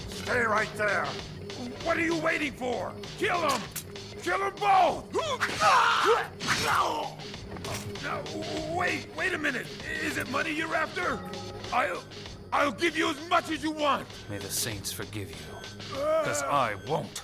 Stay right there. What are you waiting for? Kill them! Kill them both! No, wait a minute. Is it money you're after? I'll give you as much as you want. May the saints forgive you, because I won't.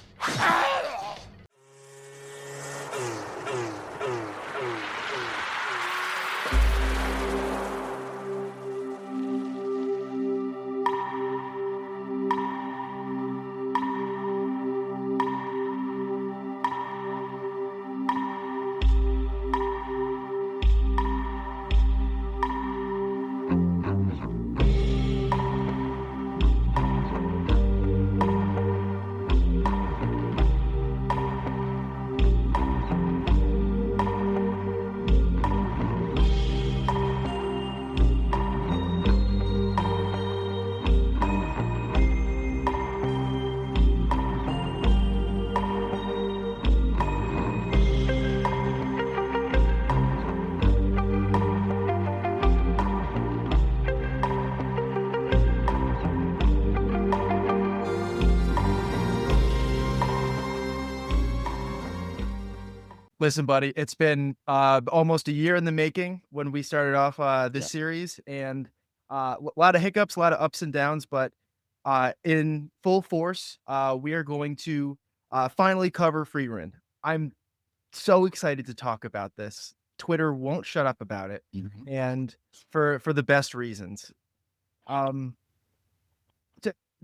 Listen, buddy, it's been almost a year in the making when we started off this series, and a lot of hiccups, a lot of ups and downs, but in full force, we are going to finally cover Frieren. I'm so excited to talk about this. Twitter won't shut up about it, and for the best reasons.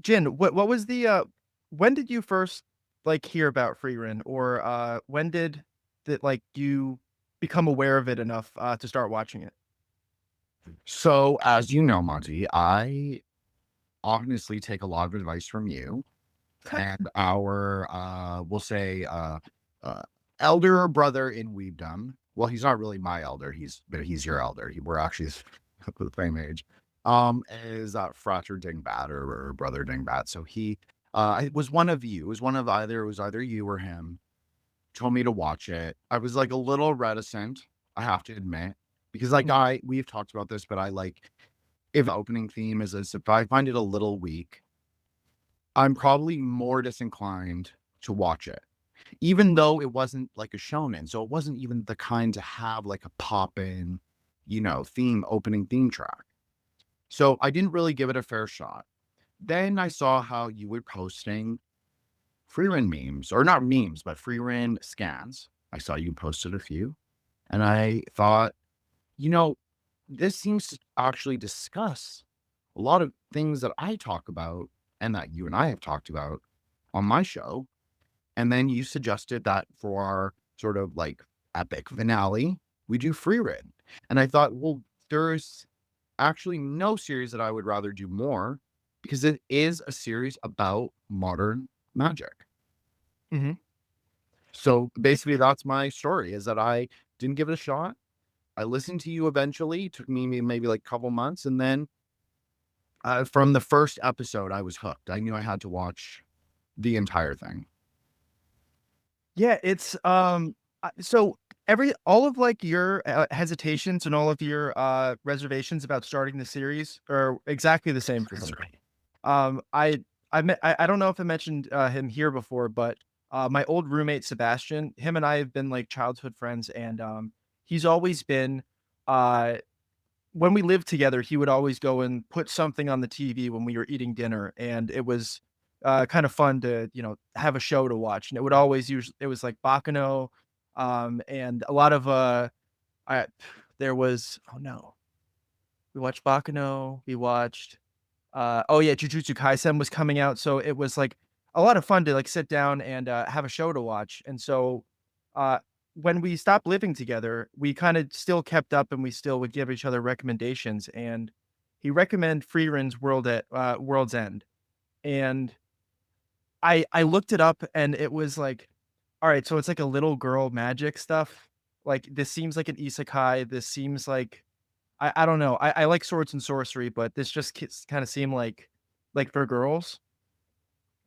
Jin, what was the when did you first hear about Frieren, or when did that you become aware of it enough to start watching it? So, as you know, Monty, I honestly take a lot of advice from you and our, we'll say, elder brother in weebdom. Well, he's not really my elder. But he's your elder. We're actually the same age. Is Frater Dingbat or Brother Dingbat. So it was one of you. It was either you or him. Told me to watch it. I was a little reticent, I have to admit, because we've talked about this, but if the opening theme if I find it a little weak, I'm probably more disinclined to watch it, even though it wasn't a shonen. So it wasn't even the kind to have a pop-in, opening theme track. So I didn't really give it a fair shot. Then I saw how you were posting Frieren memes, or not memes, but Frieren scans. I saw you posted a few, and I thought, this seems to actually discuss a lot of things that I talk about and that you and I have talked about on my show. And then you suggested that for our sort of epic finale, we do Frieren. And I thought, well, there's actually no series that I would rather do more, because it is a series about modern magic. So basically that's my story, is that I didn't give it a shot. I listened to you eventually. It took me maybe a couple months. And then from the first episode, I was hooked. I knew I had to watch the entire thing. Yeah, it's so all of your hesitations and all of your reservations about starting the series are exactly the same for me. I don't know if I mentioned him here before, but my old roommate Sebastian, him and I have been childhood friends, and he's always been when we lived together, he would always go and put something on the TV when we were eating dinner, and it was kind of fun to have a show to watch. And it would always it was Bakano, and a lot of there was we watched Bakano, we watched Jujutsu Kaisen was coming out, so it was a lot of fun to sit down and have a show to watch. And so when we stopped living together, we kind of still kept up, and we still would give each other recommendations. And he recommended Frieren's World's End, and I looked it up, and it was all right, so it's a little girl magic stuff. This seems like an isekai. This seems I don't know. I like swords and sorcery, but this just kind of seemed like for girls.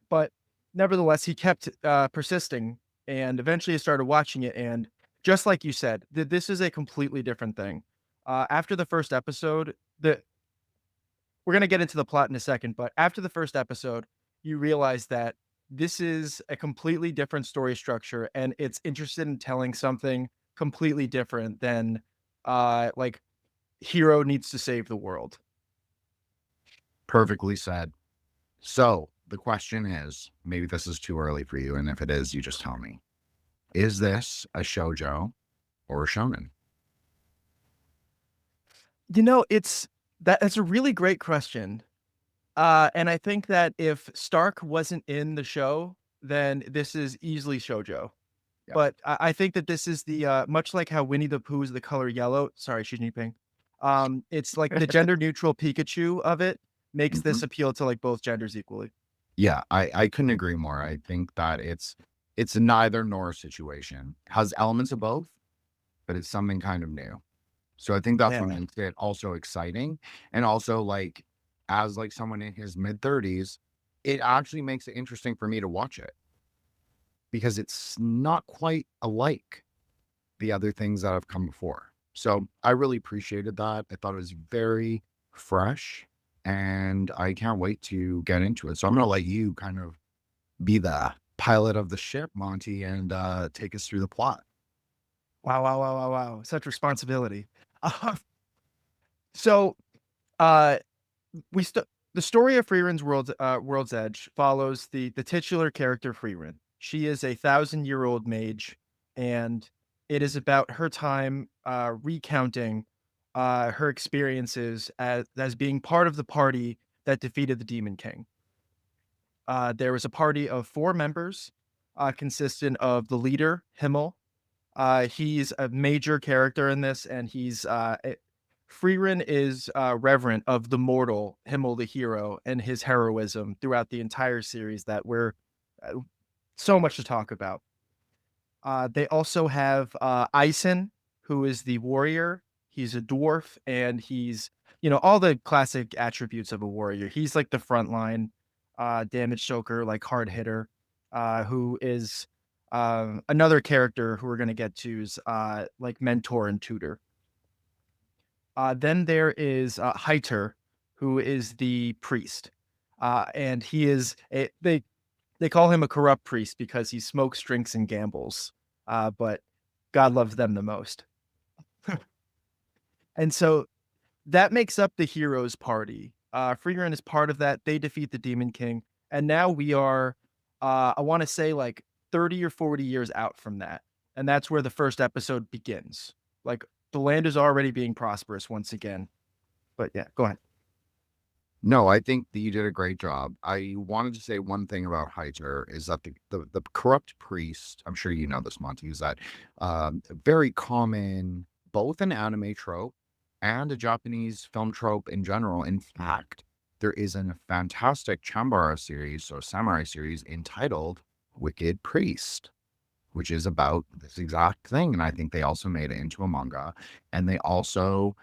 But nevertheless, he kept persisting, and eventually I started watching it. And just like you said, this is a completely different thing. After the first episode, we're gonna get into the plot in a second, but after the first episode, you realize that this is a completely different story structure, and it's interested in telling something completely different than like hero needs to save the world. Perfectly said. So the question is, maybe this is too early for you, and if it is, you just tell me. Is this a shoujo or a shonen? You know, that's a really great question. And I think that if Stark wasn't in the show, then this is easily shoujo. Yeah. But I think that this is the much like how Winnie the Pooh is the color yellow. Sorry, Xi Jinping. It's like the gender neutral Pikachu of it makes this appeal to like both genders equally. Yeah, I couldn't agree more. I think that it's a neither nor situation. Has elements of both, but it's something kind of new. So I think that's what Yeah. makes it also exciting. And also, like, as like someone in his mid-30s, it actually makes it interesting for me to watch it because it's not quite alike the other things that have come before. So I really appreciated that. I thought it was very fresh, and I can't wait to get into it. So I'm going to let you kind of be the pilot of the ship, Monty, and take us through the plot. Wow, wow, wow, wow, wow. Such responsibility. So, uh, the story of Frieren's World's Edge follows the titular character Frieren. She is a 1,000-year-old mage, and it is about her time recounting her experiences as being part of the party that defeated the Demon King. There was a party of 4 members, consistent of the leader, Himmel. He's a major character in this, and Frieren is reverent of the mortal Himmel the hero and his heroism throughout the entire series that we're uh, so much to talk about. They also have Eisen, who is the warrior. He's a dwarf, and he's, all the classic attributes of a warrior. He's like the frontline damage soaker, like hard hitter, who is another character who we're going to get to is like mentor and tutor. Then there is Heiter, who is the priest. And he is they call him a corrupt priest because he smokes, drinks, and gambles. But God loves them the most. And so that makes up the heroes party. Frieren is part of that. They defeat the Demon King. And now we are, I want to say like 30 or 40 years out from that. And that's where the first episode begins. Like the land is already being prosperous once again. But yeah, go ahead. No, I think that you did a great job. I wanted to say one thing about Heiter is that the corrupt priest, I'm sure you know this, Monty, is that very common, both an anime trope and a Japanese film trope in general. In fact, there is a fantastic Chambara series or samurai series entitled Wicked Priest, which is about this exact thing. And I think they also made it into a manga. And they also,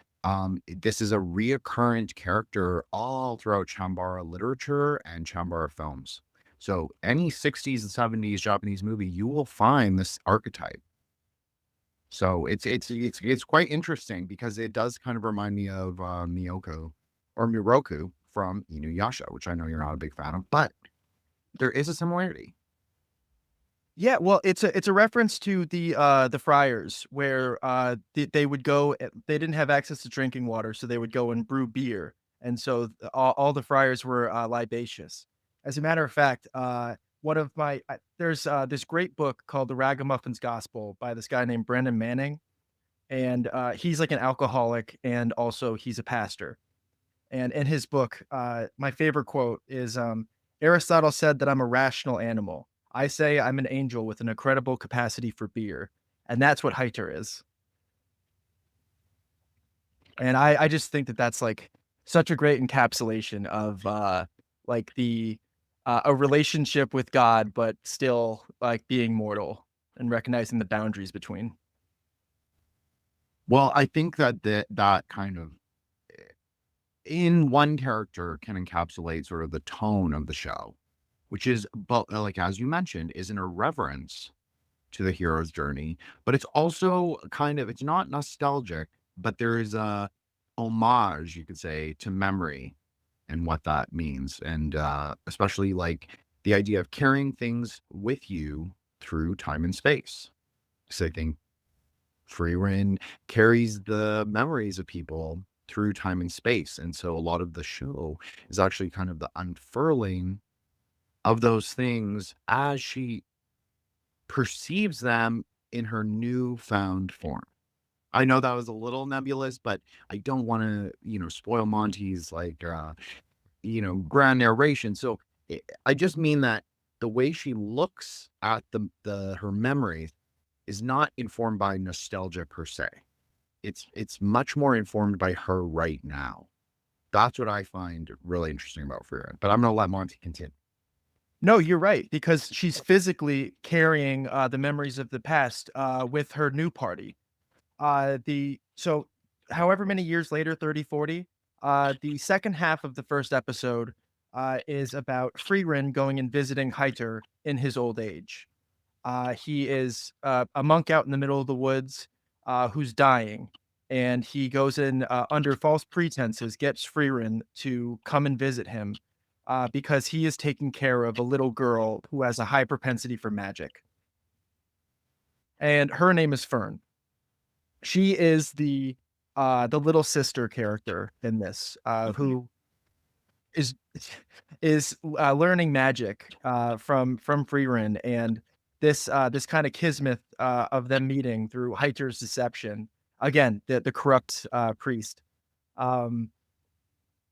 this is a reoccurrent character all throughout Chambara literature and Chambara films. So any 60s and 70s Japanese movie, you will find this archetype. So it's quite interesting because it does kind of remind me of Miyoko or Miroku from Inuyasha, which I know you're not a big fan of, but there is a similarity. Yeah, well, it's a reference to the friars where they would go. They didn't have access to drinking water, so they would go and brew beer, and so all the friars were libacious. As a matter of fact, one of my there's this great book called The Ragamuffins Gospel by this guy named Brendan Manning, and he's like an alcoholic, and also he's a pastor. And in his book, my favorite quote is Aristotle said that I'm a rational animal. I say I'm an angel with an incredible capacity for beer. And that's what Heiter is. And I just think that that's like such a great encapsulation of like a relationship with God, but still like being mortal and recognizing the boundaries between. Well, I think that that kind of in one character can encapsulate sort of the tone of the show, which is, but like as you mentioned, is an irreverence to the hero's journey, but it's also kind of, it's not nostalgic, but there is a homage, you could say, to memory and what that means. And especially like the idea of carrying things with you through time and space. So I think Frieren carries the memories of people through time and space. And so a lot of the show is actually kind of the unfurling of those things as she perceives them in her newfound form. I know that was a little nebulous, but I don't want to, spoil Monty's like, grand narration. So I just mean that the way she looks at her memories is not informed by nostalgia per se. It's much more informed by her right now. That's what I find really interesting about Frieren. But I'm going to let Monty continue. No, you're right, because she's physically carrying the memories of the past with her new party. So however many years later, 30, 40, the second half of the first episode is about Frieren going and visiting Heiter in his old age. He is a monk out in the middle of the woods who's dying, and he goes in under false pretenses, gets Frieren to come and visit him because he is taking care of a little girl who has a high propensity for magic. And her name is Fern. She is the little sister character in this, who is learning magic from Frieren, and this kind of kismet of them meeting through Heiter's deception. Again, the corrupt priest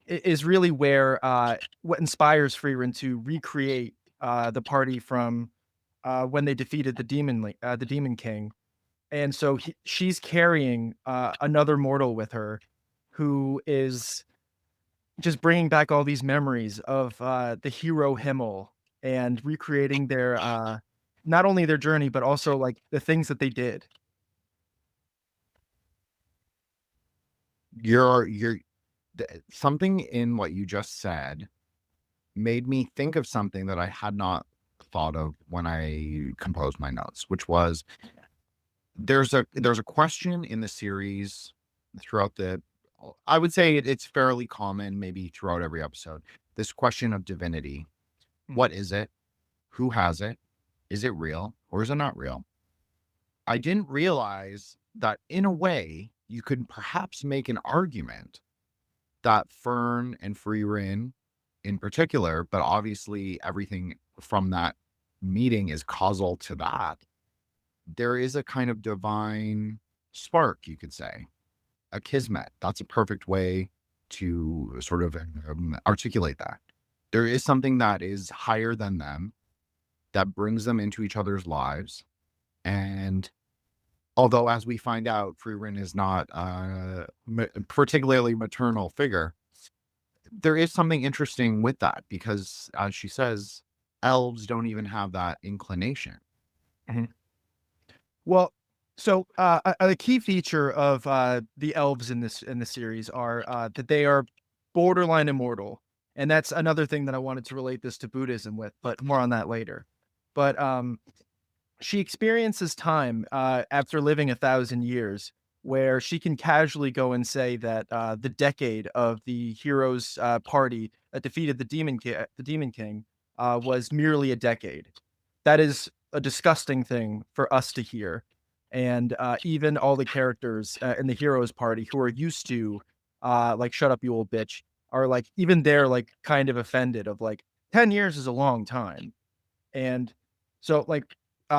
is really where what inspires Frieren to recreate the party from when they defeated the demon king. And so she's carrying another mortal with her who is just bringing back all these memories of the hero Himmel and recreating their not only their journey, but also like the things that they did. Something in what you just said made me think of something that I had not thought of when I composed my notes, which was there's a question in the series throughout I would say it's fairly common, maybe throughout every episode, this question of divinity. What is it? Who has it? Is it real or is it not real? I didn't realize that in a way you could perhaps make an argument that Fern and Frieren in particular, but obviously everything from that meeting is causal to that. There is a kind of divine spark, you could say, a kismet. That's a perfect way to sort of articulate that. There is something that is higher than them that brings them into each other's lives. And although, as we find out, Frieren is not a particularly maternal figure, there is something interesting with that because, as she says, elves don't even have that inclination. Mm-hmm. Well, so a key feature of the elves in the series are that they are borderline immortal, and that's another thing that I wanted to relate this to Buddhism with, but more on that later. But she experiences time after living 1,000 years, where she can casually go and say that the decade of the hero's party that defeated the demon king was merely a decade. That is a disgusting thing for us to hear. And even all the characters in the hero's party who are used to like, shut up, you old bitch, are like, even they're like kind of offended of like 10 years is a long time. And so like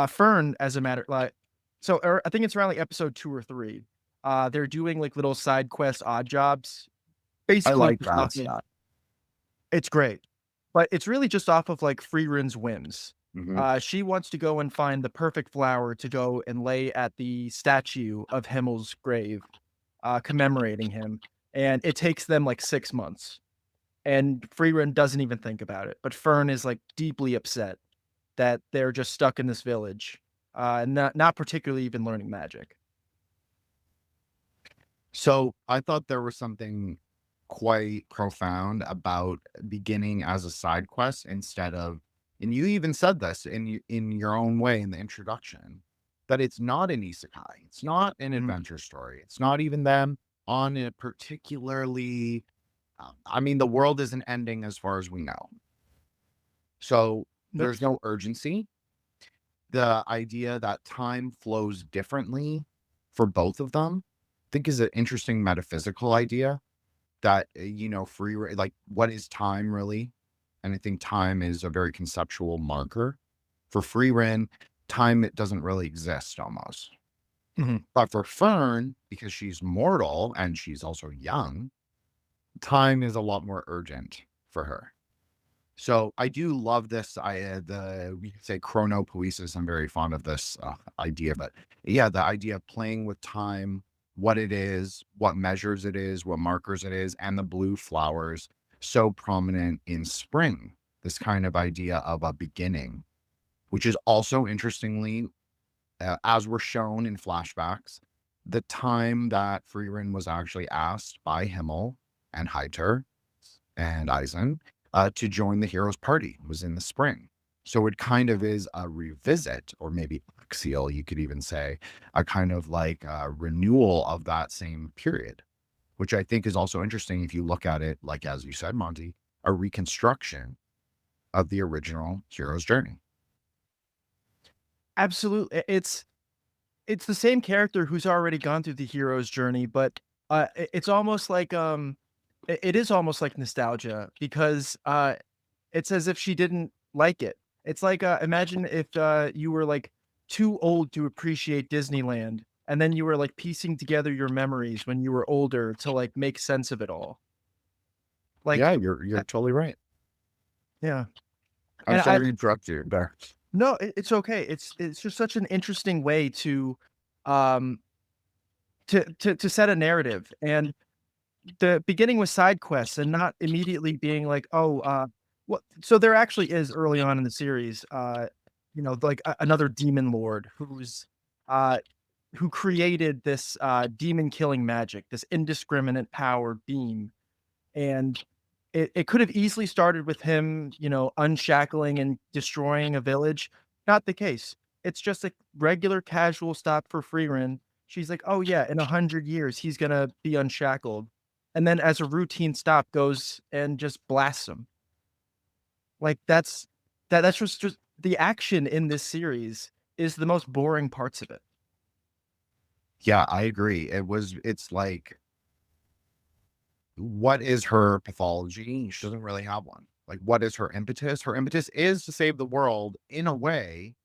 Fern, as a matter like, so I think it's around like episode 2 or 3. They're doing like little side quest odd jobs. Basically, I like that. Yeah. It's great, but it's really just off of like Frieren's whims. Mm-hmm. She wants to go and find the perfect flower to go and lay at the statue of Himmel's grave, commemorating him. And it takes them like 6 months. And Frieren doesn't even think about it. But Fern is like deeply upset that they're just stuck in this village, and not particularly even learning magic. So I thought there was something quite profound about beginning as a side quest instead of, and you even said this in your own way in the introduction, that it's not an isekai. It's not an adventure story. It's not even them on a particularly I mean, the world isn't ending as far as we know. So Nope. there's no urgency. The idea that time flows differently for both of them, I think is an interesting metaphysical idea that, like, what is time really? And I think time is a very conceptual marker. For Frieren, time, it doesn't really exist almost. Mhm. But for Fern, because she's mortal and she's also young, time is a lot more urgent for her. So I do love this. We could say chronopoesis. I'm very fond of this idea, but yeah, the idea of playing with time, what it is, what measures it is, what markers it is, and the blue flowers so prominent in spring. This kind of idea of a beginning, which is also interestingly, as we're shown in flashbacks, the time that Frieren was actually asked by Himmel and Heiter and Eisen to join the heroes' party was in the spring. So it kind of is a revisit, or maybe axial, you could even say, a kind of like a renewal of that same period, which I think is also interesting if you look at it, like, as you said, Monty, a reconstruction of the original hero's journey. Absolutely. It's the same character who's already gone through the hero's journey, but it's almost like it is almost like nostalgia because it's as if she didn't like it. It's like imagine if you were like too old to appreciate Disneyland and then you were like piecing together your memories when you were older to like make sense of it all. Like Yeah, you're totally right. yeah. I'm And sorry I to interrupt you there. no, it's okay. It's just such an interesting way um to set a narrative. And the beginning with side quests and not immediately being like, "Oh, what" so there actually is early on in the series, like another demon lord uh, who created this, demon killing magic, this indiscriminate power beam, and it could have easily started with him, unshackling and destroying a village. Not the case. It's just a regular casual stop for Frieren. She's like, "Oh, yeah, in 100 years, he's gonna be unshackled." And then as a routine stop, goes and just blasts him. Like, that's just the action in this series is the most boring parts of it. Yeah, I agree. It's like, what is her pathology? She doesn't really have one. Like, what is her impetus? Her impetus is to save the world in a way,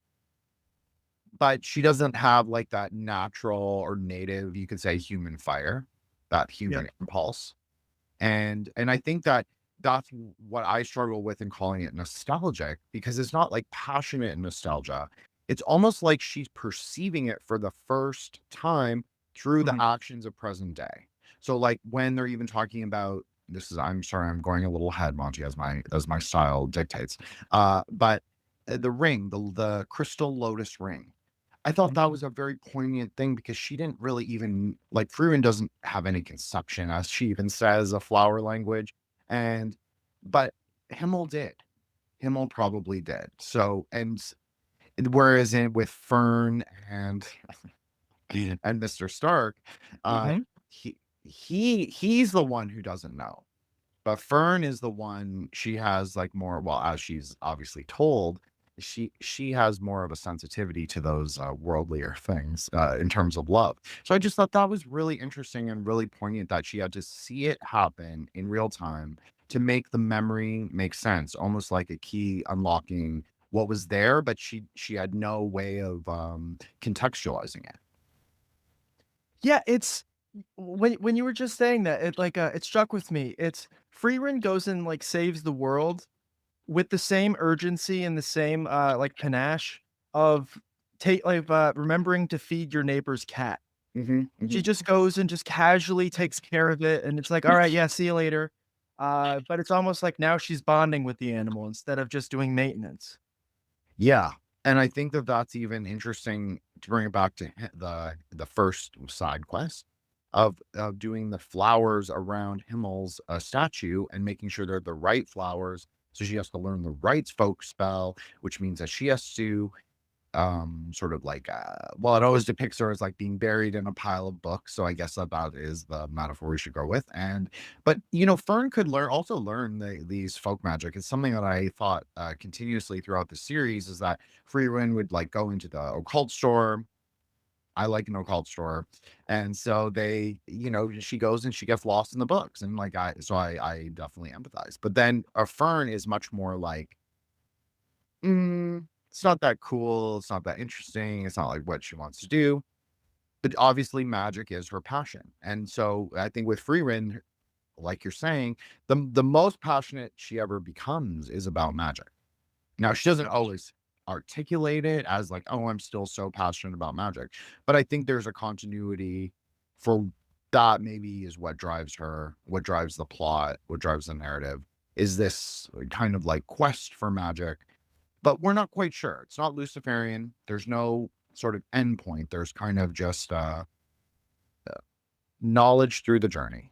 but she doesn't have like that natural or native, you could say, human fire, that Yeah. human impulse. And I think that that's what I struggle with in calling it nostalgic, because it's not like passionate nostalgia. It's almost like she's perceiving it for the first time through the Mhm. actions of present day. So like when they're even talking about this is I'm sorry, I'm going a little ahead, Monty, as my style dictates. But the ring, the crystal lotus ring. I thought that was a very poignant thing because she didn't really even like Frieren doesn't have any conception, as she even says, a flower language. And but Himmel did. Himmel probably did. So whereas with Fern and and Mr. Stark, uh Mhm. he he's the one who doesn't know. But Fern is the one, she has like more, well, as she's obviously told, she has more of a sensitivity to those worldlier things in terms of love. So I just thought that was really interesting and really poignant that she had to see it happen in real time to make the memory make sense, almost like a key unlocking what was there, but she had no way of contextualizing it. Yeah, it's when you were just saying that, it struck with me. It's Frieren goes and, like, saves the world with the same urgency and the same, like, panache of remembering to feed your neighbor's cat. Hmm. She just goes and just casually takes care of it, and it's like, "Alright, yeah, see you later." But it's almost like now she's bonding with the animal instead of just doing maintenance. Yeah, and I think that that's even interesting to bring it back to the first side quest of doing the flowers around Himmel's statue and making sure they're the right flowers. So she has to learn the right folk spell, which means that she has to sort of like well, it always depicts her as like being buried in a pile of books, so I guess that is the metaphor we should go with. And but Fern could learn these folk magic. It's something that I thought continuously throughout the series, is that Frieren would like go into the occult store. I like an occult store. And so she goes and she gets lost in the books, and like I definitely empathize. But then a Fern is much more like, it's not that cool, it's not that interesting, it's not like what she wants to do. But obviously magic is her passion. And so I think with Frieren, like you're saying, the most passionate she ever becomes is about magic. Now, she doesn't always articulate it as like, oh, I'm still so passionate about magic. But I think there's a continuity for that, maybe is what drives her, what drives the plot, what drives the narrative, is this kind of like quest for magic. But we're not quite sure. It's not Luciferian. There's no sort of endpoint. There's kind of just knowledge through the journey.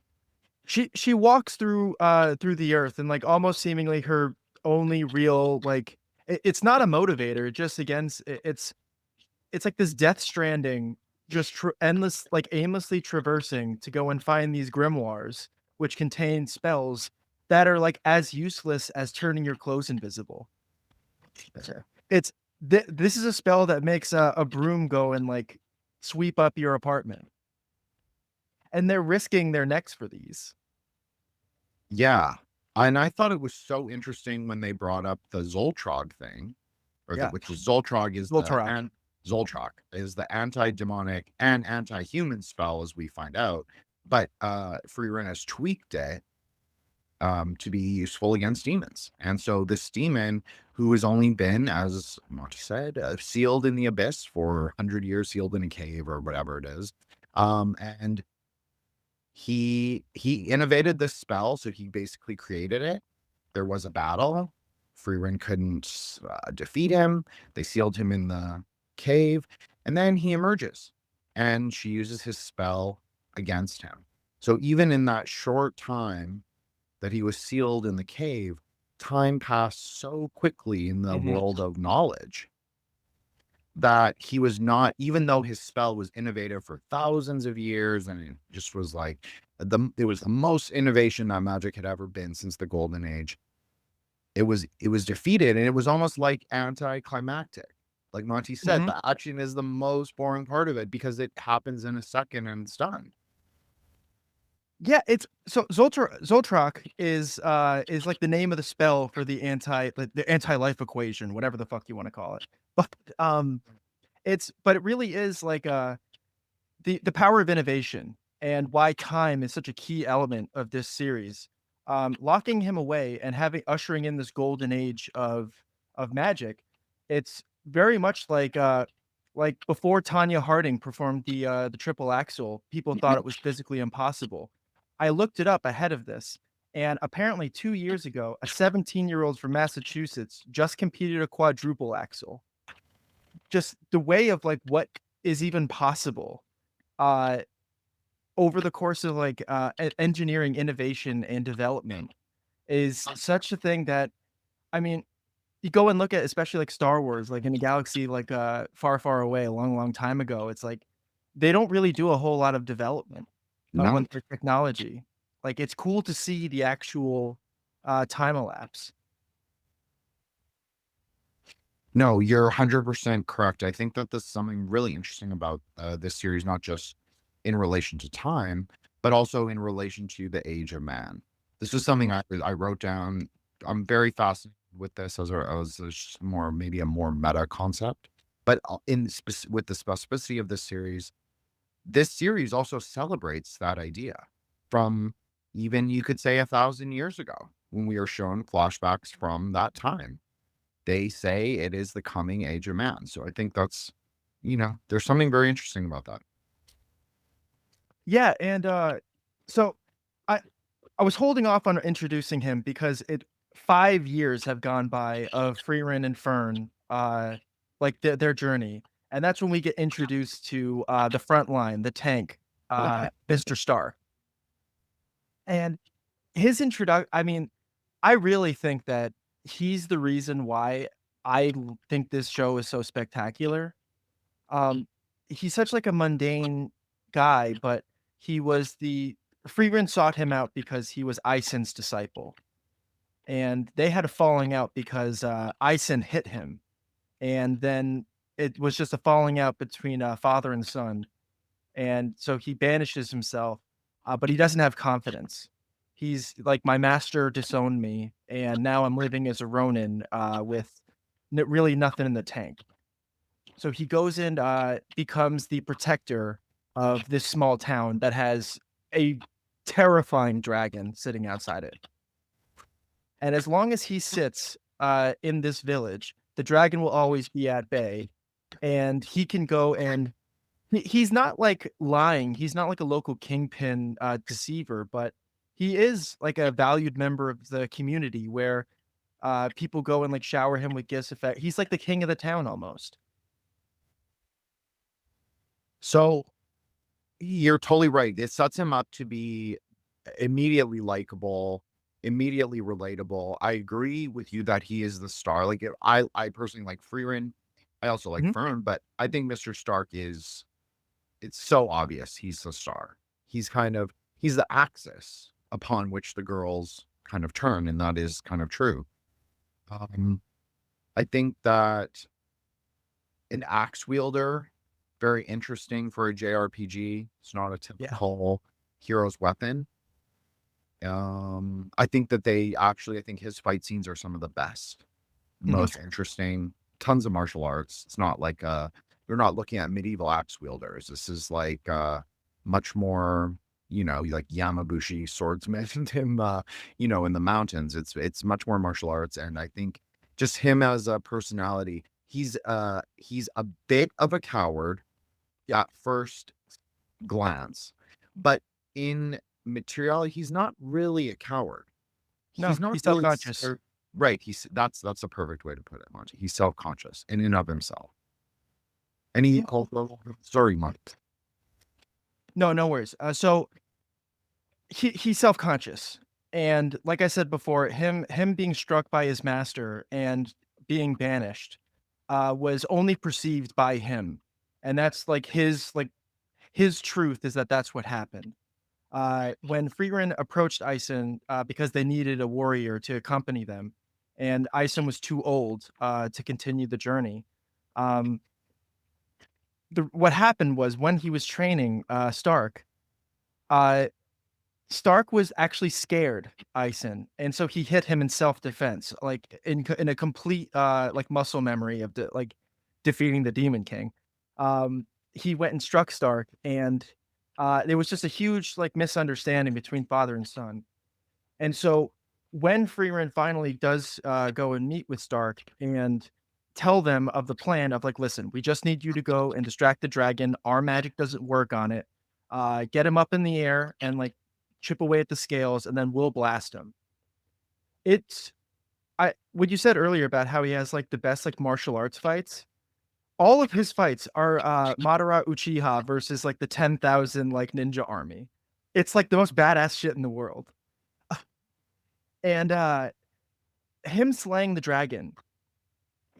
She walks through the earth, and like almost seemingly her only real like it's not a motivator. It's like this Death Stranding, just aimlessly traversing to go and find these grimoires, which contain spells that are like as useless as turning your clothes invisible. This is a spell that makes a broom go and like sweep up your apartment, and they're risking their necks for these. Yeah. And I thought it was so interesting when they brought up the Zoltrog thing, which is Zoltrog is Zoltrog is the anti-demonic and anti-human spell, as we find out. But Frieren has tweaked it to be useful against demons. And so this demon, who has only been, as Monty said, sealed in the abyss for 100 years, sealed in a cave or whatever it is, and he innovated this spell, so he basically created it. There was a battle. Frieren couldn't defeat him. They sealed him in the cave, and then he emerges, and she uses his spell against him. So even in that short time that he was sealed in the cave, time passed so quickly in the world of knowledge that he was not, even though his spell was innovative for thousands of years, and it just was like it was the most innovation that magic had ever been since the Golden Age. It was defeated, and it was almost like anticlimactic. Like Monty said, the action is the most boring part of it because it happens in a second and it's done. Yeah, it's so Zoltrok is like the name of the spell for the anti-life equation, whatever the fuck you want to call it. But it really is like the power of innovation, and why time is such a key element of this series. Locking him away and ushering in this golden age of magic. It's very much like before Tanya Harding performed the triple axel, people thought it was physically impossible. I looked it up ahead of this, and apparently 2 years ago, a 17-year-old from Massachusetts just competed a quadruple axel. Just the way of like what is even possible over the course of like engineering innovation and development is such a thing that, I mean, you go and look at, especially like Star Wars, like in a galaxy like far, far away, a long, long time ago. It's like they don't really do a whole lot of development on their technology. Like it's cool to see the actual time elapse. No, you're 100% correct. I think that there's something really interesting about this series, not just in relation to time, but also in relation to the age of man. This was something I wrote down. I'm very fascinated with this as maybe a more meta concept, but with the specificity of this series also celebrates that idea from even, you could say, 1,000 years ago, when we are shown flashbacks from that time. They say it is the coming age of man. So I think that's, there's something very interesting about that. Yeah, and so I was holding off on introducing him because 5 years have gone by of Frieren and Fern, like their journey, and that's when we get introduced to the front line, the tank, Mr. Star, and his introduction. I mean, I really think that he's the reason why think this show is so spectacular. Um, he's such like a mundane guy, but he was the Frieren sought him out because he was Aisen's disciple, and they had a falling out because Eisen hit him, and then it was just a falling out between father and son, and so he banishes himself, but he doesn't have confidence. He's like, my master disowned me, and now I'm living as a Ronin with really nothing in the tank. So he goes and becomes the protector of this small town that has a terrifying dragon sitting outside it. And as long as he sits in this village, the dragon will always be at bay, and he can go and he's not like lying. He's not like a local kingpin deceiver, but he is like a valued member of the community where people go and like shower him with gifts. Effect. He's like the king of the town almost. So you're totally right. It sets him up to be immediately likable, immediately relatable. I agree with you that he is the star. Like I personally like Frieren. I also like Fern, but I think Mr. Stark is, it's so obvious he's the star. He's the axis upon which the girls kind of turn, and that is kind of true. I think that an axe wielder, very interesting for a JRPG. It's not a typical hero's weapon. I think that I think his fight scenes are some of the best, most interesting. Tons of martial arts. It's not like you're not looking at medieval axe wielders. This is like much more, like Yamabushi swordsman him, in the mountains. It's much more martial arts, and I think just him as a personality, he's a bit of a coward at first glance, but in materiality, he's not really a coward. No, He's not he's really self-conscious. right. That's a perfect way to put it, Monty. He's self-conscious in and of himself. And he also, sorry, Monty. No worries. So he's self-conscious, and like I said before, him being struck by his master and being banished was only perceived by him, and that's like his truth is that that's what happened. When Frieren approached Eisen because they needed a warrior to accompany them, and Eisen was too old to continue the journey. What happened was when he was training Stark, Stark was actually scared Eisen, and so he hit him in self-defense, like in a complete like muscle memory of defeating the Demon King. He went and struck Stark, and there was just a huge like misunderstanding between father and son. And so when Frieren finally does go and meet with Stark and tell them of the plan of like, listen, we just need you to go and distract the dragon. Our magic doesn't work on it. Get him up in the air and like chip away at the scales, and then we'll blast him. It's what you said earlier about how he has like the best like martial arts fights. All of his fights are Madara Uchiha versus like the 10,000 like ninja army. It's like the most badass shit in the world. And him slaying the dragon,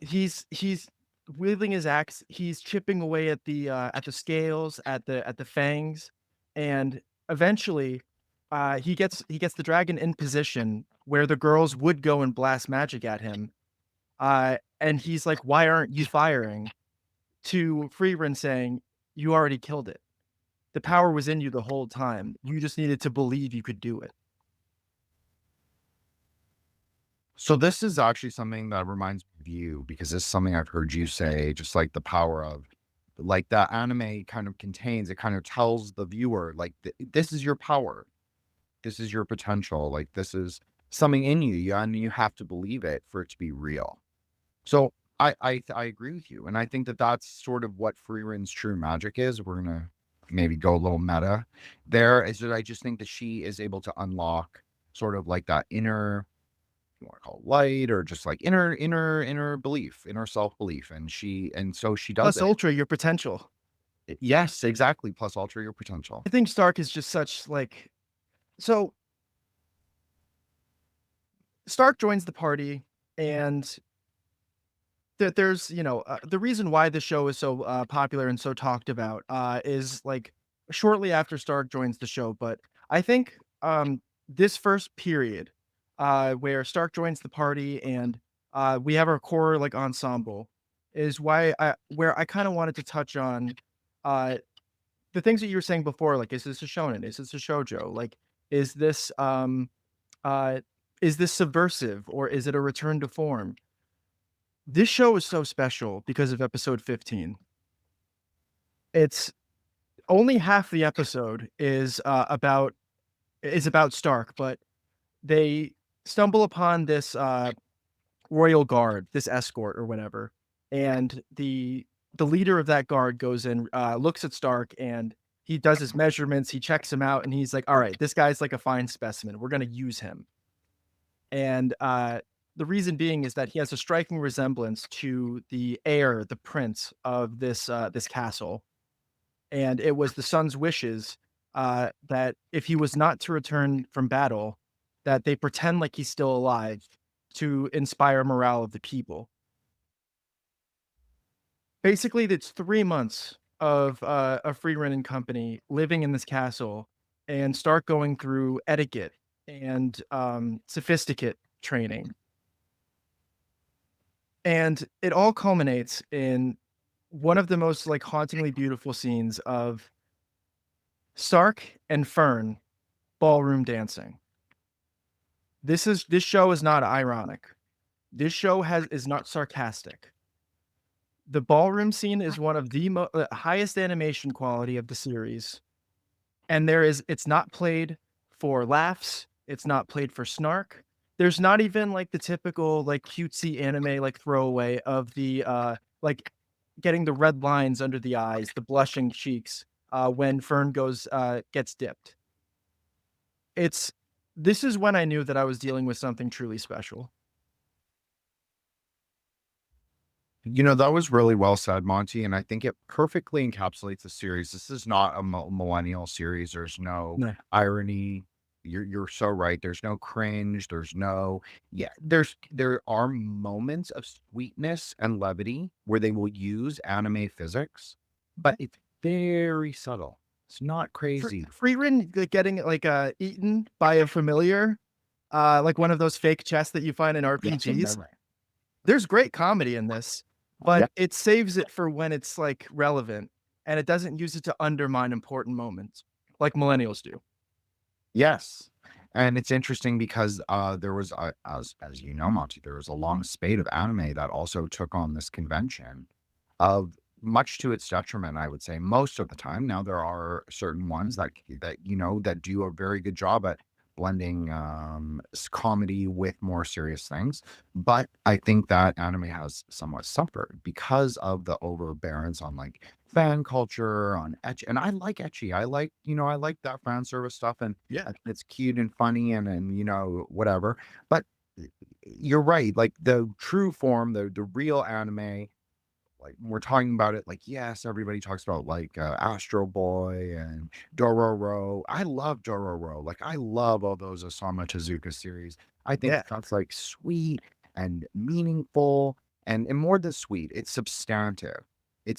he's wielding his axe, he's chipping away at the scales, at the fangs, and eventually he gets the dragon in position where the girls would go and blast magic at him. And he's like, why aren't you firing? To Frieren saying, you already killed it. The power was in you the whole time. You just needed to believe you could do it. So this is actually something that reminds me of you, because this is something I've heard you say, just like the power of, like, that anime kind of contains, it kind of tells the viewer, like, this is your power. This is your potential. Like, this is something in you, and you have to believe it for it to be real. So I agree with you. And I think that that's sort of what Frieren's true magic is. We're going to maybe go a little meta there, is that I just think that she is able to unlock sort of like that inner, you want to call it light, or just like inner belief, inner self-belief. And so she does Plus ultra your potential. Yes, exactly. Plus alter your potential. I think Stark is just such like, so Stark joins the party, and that there's, the reason why the show is so popular and so talked about is like shortly after Stark joins the show. But I think this first period where Stark joins the party and we have our core like ensemble is where I kind of wanted to touch on uh, the things that you were saying before. Like, is this a shonen? Is this a shoujo? Like, is this uh, is this subversive or is it a return to form? This show is so special because of episode 15. It's only half the episode is about Stark, but they stumble upon this royal guard, this escort or whatever, and the leader of that guard goes in, looks at Stark, and he does his measurements. He checks him out, and he's like, "All right, this guy's like a fine specimen. We're gonna use him." And the reason being is that he has a striking resemblance to the heir, the prince of this castle, and it was the son's wishes that if he was not to return from battle, that they pretend like he's still alive to inspire morale of the people. Basically, it's 3 months of Frieren and company living in this castle and start going through etiquette and sophisticate training. And it all culminates in one of the most like hauntingly beautiful scenes of Stark and Fern ballroom dancing. This show is not ironic. This show is not sarcastic. The ballroom scene is one of the highest animation quality of the series, and it's not played for laughs. It's not played for snark. There's not even like the typical like cutesy anime like throwaway of the like getting the red lines under the eyes, the blushing cheeks when Fern gets dipped. This is when I knew that I was dealing with something truly special. That was really well said, Monty, and I think it perfectly encapsulates the series. This is not a millennial series. There's no No. irony. You're so right. There's no cringe. There are moments of sweetness and levity where they will use anime physics, but it's very subtle. It's not crazy. Frieren getting like eaten by a familiar, like one of those fake chests that you find in RPGs. There's great comedy in this, but it saves it for when it's like relevant, and it doesn't use it to undermine important moments like millennials do. Yes. And it's interesting because there was, as you know, Monty, there was a long spate of anime that also took on this convention of much to its detriment, I would say, most of the time. Now, there are certain ones that do a very good job at blending comedy with more serious things. But I think that anime has somewhat suffered because of the overbearance on like fan culture, on etch. And I like etchy. I like that fan service stuff. And Yeah. it's cute and funny and whatever. But you're right. Like the true form, the real anime, like we're talking about it, like, yes, everybody talks about like Astro Boy and Dororo. I love Dororo. Like, I love all those Osamu Tezuka series. I think that's like sweet and meaningful and more than sweet. It's substantive. It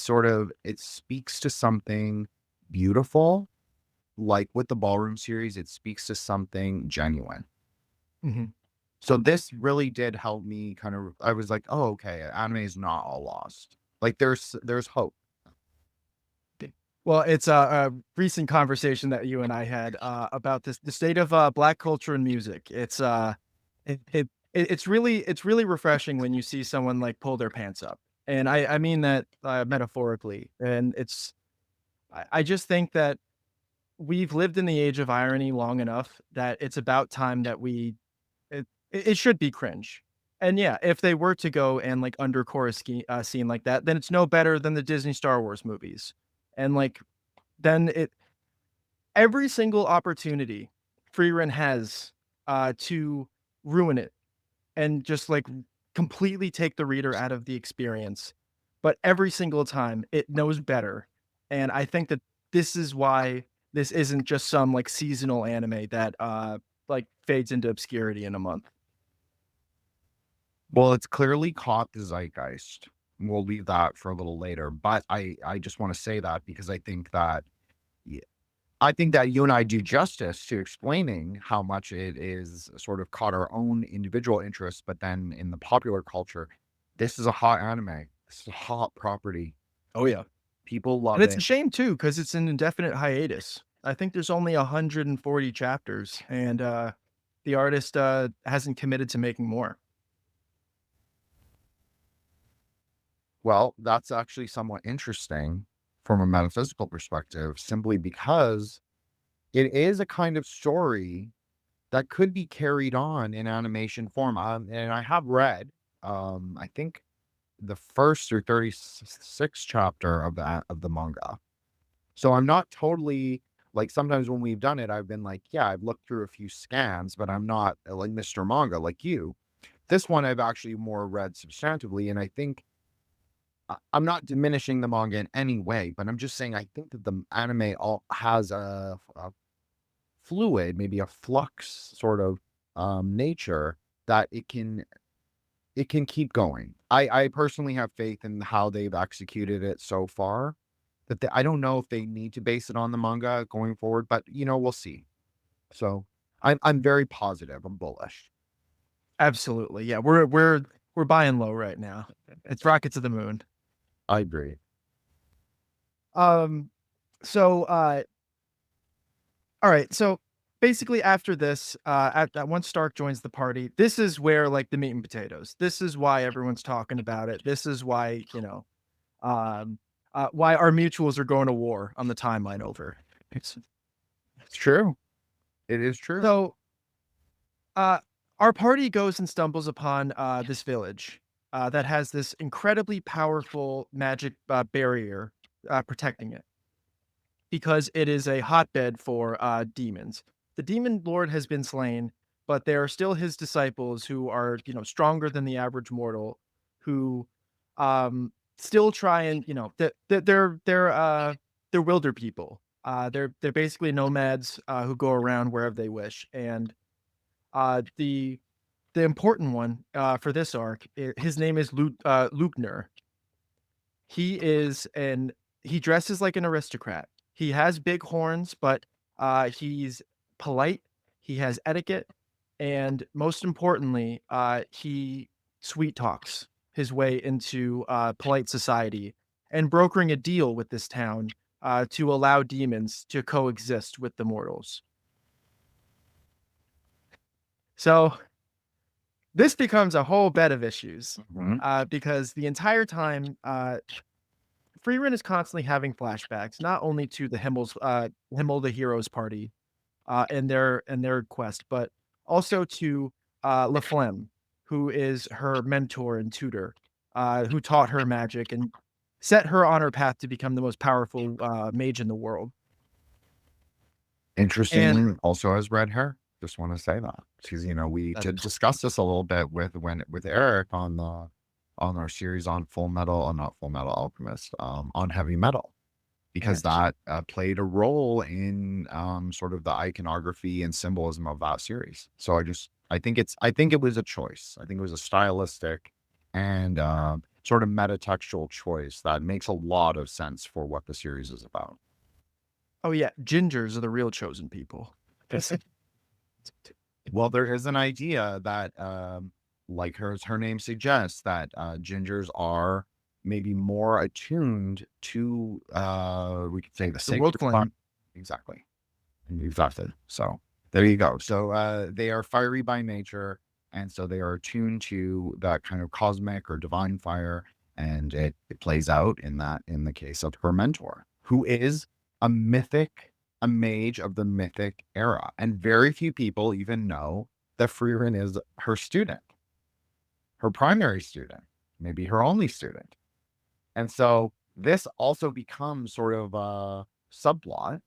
speaks to something beautiful. Like with the Ballroom series, it speaks to something genuine. Mhm. So this really did help me I was like, oh, okay, anime is not all lost. Like there's hope. Well, it's a recent conversation that you and I had about the state of Black culture and music. It's really refreshing when you see someone like pull their pants up, and I mean that metaphorically. And I just think that we've lived in the age of irony long enough that it's about time that it should be cringe. And yeah, if they were to go and like undercore a scene like that, then it's no better than the Disney Star Wars movies. And like, then every single opportunity Frieren has to ruin it and just like completely take the reader out of the experience. But every single time it knows better. And I think that this is why this isn't just some like seasonal anime that like fades into obscurity in a month. Well, it's clearly caught the zeitgeist. we'll leave that for a little later. But I just want to say that because I think that you and I do justice to explaining how much it is sort of caught our own individual interests, but then in the popular culture, this is a hot anime. This is a hot property. Oh yeah. People love And it's it. a shame too, because it's an indefinite hiatus. I think there's only 140 chapters, and the artist hasn't committed to making more. Well, that's actually somewhat interesting from a metaphysical perspective, simply because it is a kind of story that could be carried on in animation form. And I have read, I think the first or 36th chapter of the manga. So I'm not totally like, sometimes when we've done it, I've been like, yeah, I've looked through a few scans, but I'm not like Mr. Manga like you. This one I've actually more read substantively, and I think I'm not diminishing the manga in any way, but I'm just saying I think that the anime all has a fluid, maybe a flux sort of nature that it can keep going. I personally have faith in how they've executed it so far. I don't know if they need to base it on the manga going forward, but we'll see. So I'm very positive. I'm bullish. Absolutely, yeah. We're buying low right now. It's rocket to the moon. I agree. So all right. So basically, after this, once Stark joins the party, this is where like the meat and potatoes. This is why everyone's talking about it. This is why why our mutuals are going to war on the timeline over. It's true. It is true. So, our party goes and stumbles upon this village that has this incredibly powerful magic barrier protecting it, because it is a hotbed for demons. The demon lord has been slain, but there are still his disciples who are, stronger than the average mortal, who still try and, they're wilder people. They're basically nomads who go around wherever they wish. And the important one for this arc, his name is Lugner. He dresses like an aristocrat. He has big horns, but he's polite. He has etiquette, and most importantly, he sweet talks his way into polite society and brokering a deal with this town to allow demons to coexist with the mortals. So this becomes a whole bed of issues because the entire time, Frieren is constantly having flashbacks, not only to the Himmel the Heroes party and their quest, but also to La Flemme, who is her mentor and tutor, who taught her magic and set her on her path to become the most powerful mage in the world. Interestingly, also has red hair. Just want to say that, because we did discuss this a little bit with Eric on our series on not Full Metal Alchemist, on heavy metal, because that played a role in sort of the iconography and symbolism of that series. So I think it was a choice. I think it was a stylistic and sort of metatextual choice that makes a lot of sense for what the series is about. Oh yeah, gingers are the real chosen people. Well, there is an idea that, like her name suggests, that gingers are maybe more attuned to, we could say, the sacred world flame. Exactly. So there you go. So they are fiery by nature, and so they are attuned to that kind of cosmic or divine fire, and it plays out in the case of her mentor, who is a mage of the mythic era, and very few people even know that Frieren is her student, her primary student, maybe her only student. And so this also becomes sort of a subplot,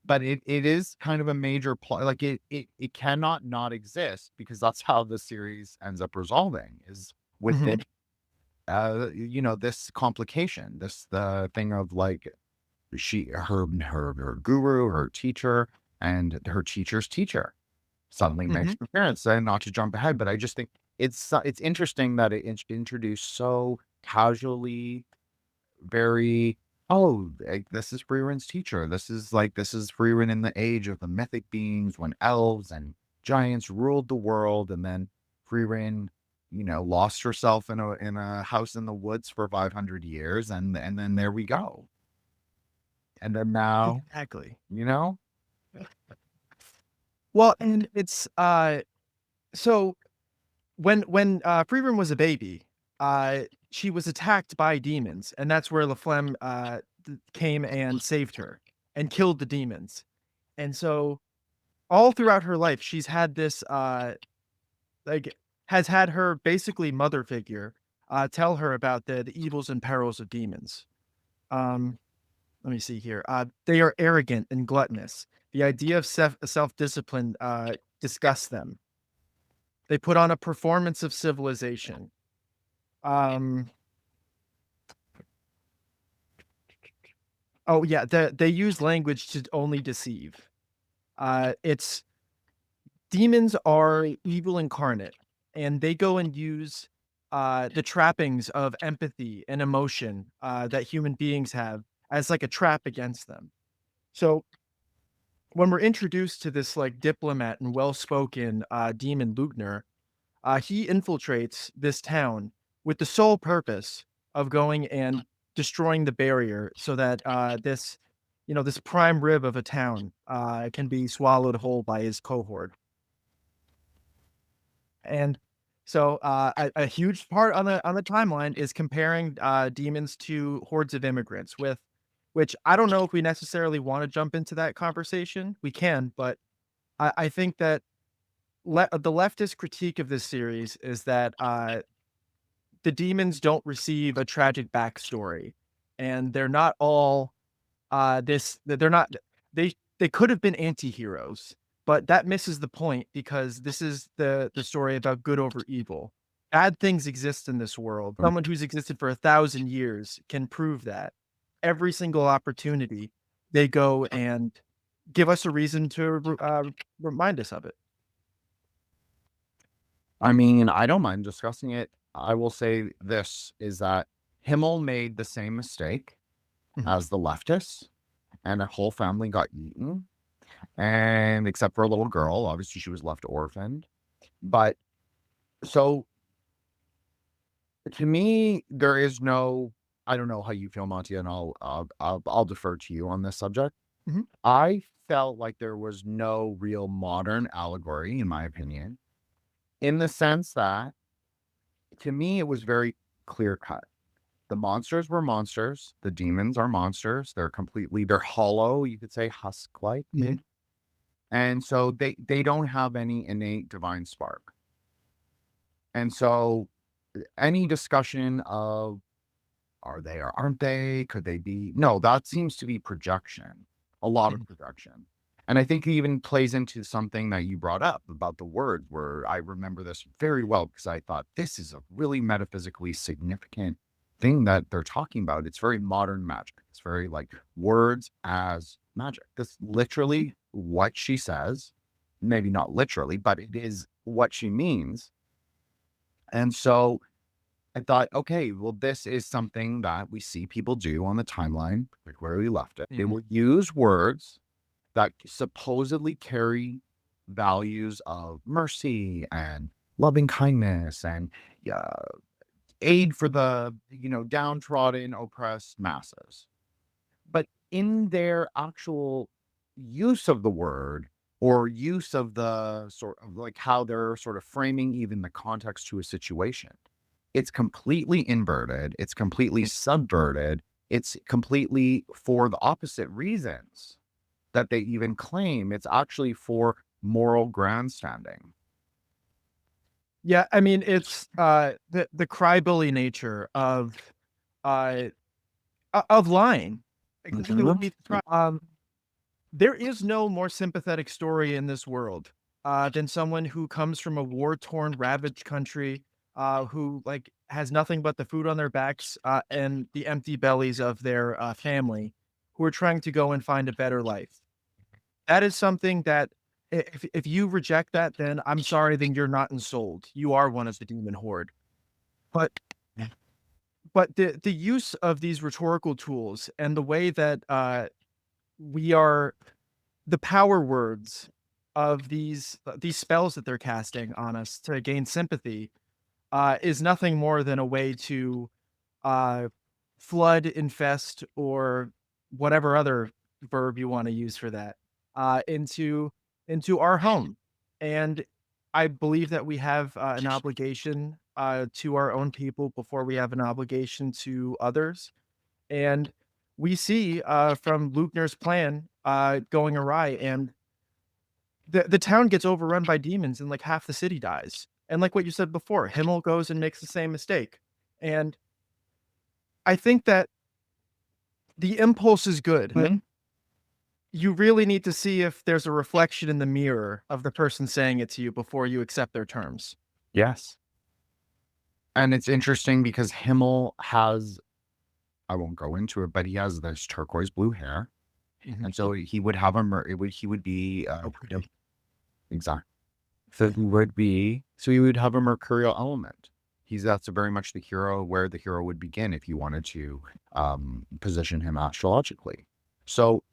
but it is kind of a major plot. Like it cannot not exist, because that's how the series ends up resolving, is with it, this complication, the thing of like, her guru, her teacher, and her teacher's teacher suddenly makes an appearance. And not to jump ahead, but I just think it's interesting that it introduced so casually, very, this is Frieren's teacher. This is Frieren in the age of the mythic beings when elves and giants ruled the world, and then Frieren, lost herself in a house in the woods for 500 years, and then there we go. And then now, Exactly. Well, and it's so when Frieren was a baby, she was attacked by demons, and that's where Laflamme came and saved her and killed the demons. And so all throughout her life, she's had this has had her basically mother figure tell her about the evils and perils of demons. Let me see here. They are arrogant and gluttonous. The idea of self-discipline disgusts them. They put on a performance of civilization. Oh yeah, they use language to only deceive. It's demons are evil incarnate, and they go and use the trappings of empathy and emotion that human beings have as like a trap against them. So when we're introduced to this like diplomat and well-spoken demon Lugner, he infiltrates this town with the sole purpose of going and destroying the barrier so that this prime rib of a town can be swallowed whole by his cohort. And so a huge part on the timeline is comparing demons to hordes of immigrants, which I don't know if we necessarily want to jump into that conversation. We can, but I think that the leftist critique of this series is that the demons don't receive a tragic backstory, and they're not all they're not they could have been anti-heroes, but that misses the point because this is the story about good over evil. Bad things exist in this world. Someone who's existed for 1,000 years can prove that. Every single opportunity, they go and give us a reason to remind us of it. I mean, I don't mind discussing it. I will say this is that Himmel made the same mistake as the leftists, and a whole family got eaten. And except for a little girl, obviously she was left orphaned. But so to me, there is no, I don't know how you feel, Monty, and I'll defer to you on this subject. Mhm. I felt like there was no real modern allegory, in my opinion, in the sense that to me it was very clear cut. The monsters were monsters. The demons are monsters. They're hollow, you could say, husk-like. Mhm. And so they don't have any innate divine spark. And so any discussion of are they or aren't they? Could they be? No, that seems to be projection, a lot of projection. And I think it even plays into something that you brought up about the words, where I remember this very well because I thought this is a really metaphysically significant thing that they're talking about. It's very modern magic. It's very like words as magic. That's literally what she says. Maybe not literally, but it is what she means. And so I thought, okay, well, this is something that we see people do on the timeline, like where we left it. They will use words that supposedly carry values of mercy and loving kindness and aid for the, downtrodden, oppressed masses. But in their actual use of the word or use of the sort of like how they're sort of framing even the context to a situation, it's completely inverted. It's completely subverted. It's completely for the opposite reasons that they even claim. It's actually for moral grandstanding. Yeah, I mean, it's the crybaby nature of lying. There is no more sympathetic story in this world than someone who comes from a war-torn, ravaged country, who like has nothing but the food on their backs and the empty bellies of their family, who are trying to go and find a better life. That is something that if you reject that, then I'm sorry, then you're not ensouled. You are one of the demon horde. But but the use of these rhetorical tools and the way that we are the power words of these spells that they're casting on us to gain sympathy is nothing more than a way to uh, flood, infest, or whatever other verb you want to use for that into our home. And I believe that we have an obligation to our own people before we have an obligation to others. And we see from Luchner's plan going awry, and the town gets overrun by demons, and like half the city dies. And like what you said before, Himmel goes and makes the same mistake. And I think that the impulse is good. Mhm. You really need to see if there's a reflection in the mirror of the person saying it to you before you accept their terms. Yes. And it's interesting because Himmel has, I won't go into it, but he has this turquoise blue hair. And so he would have he would be, exactly. So he would have a mercurial element. That's very much the hero, where the hero would begin if you wanted to position him astrologically. So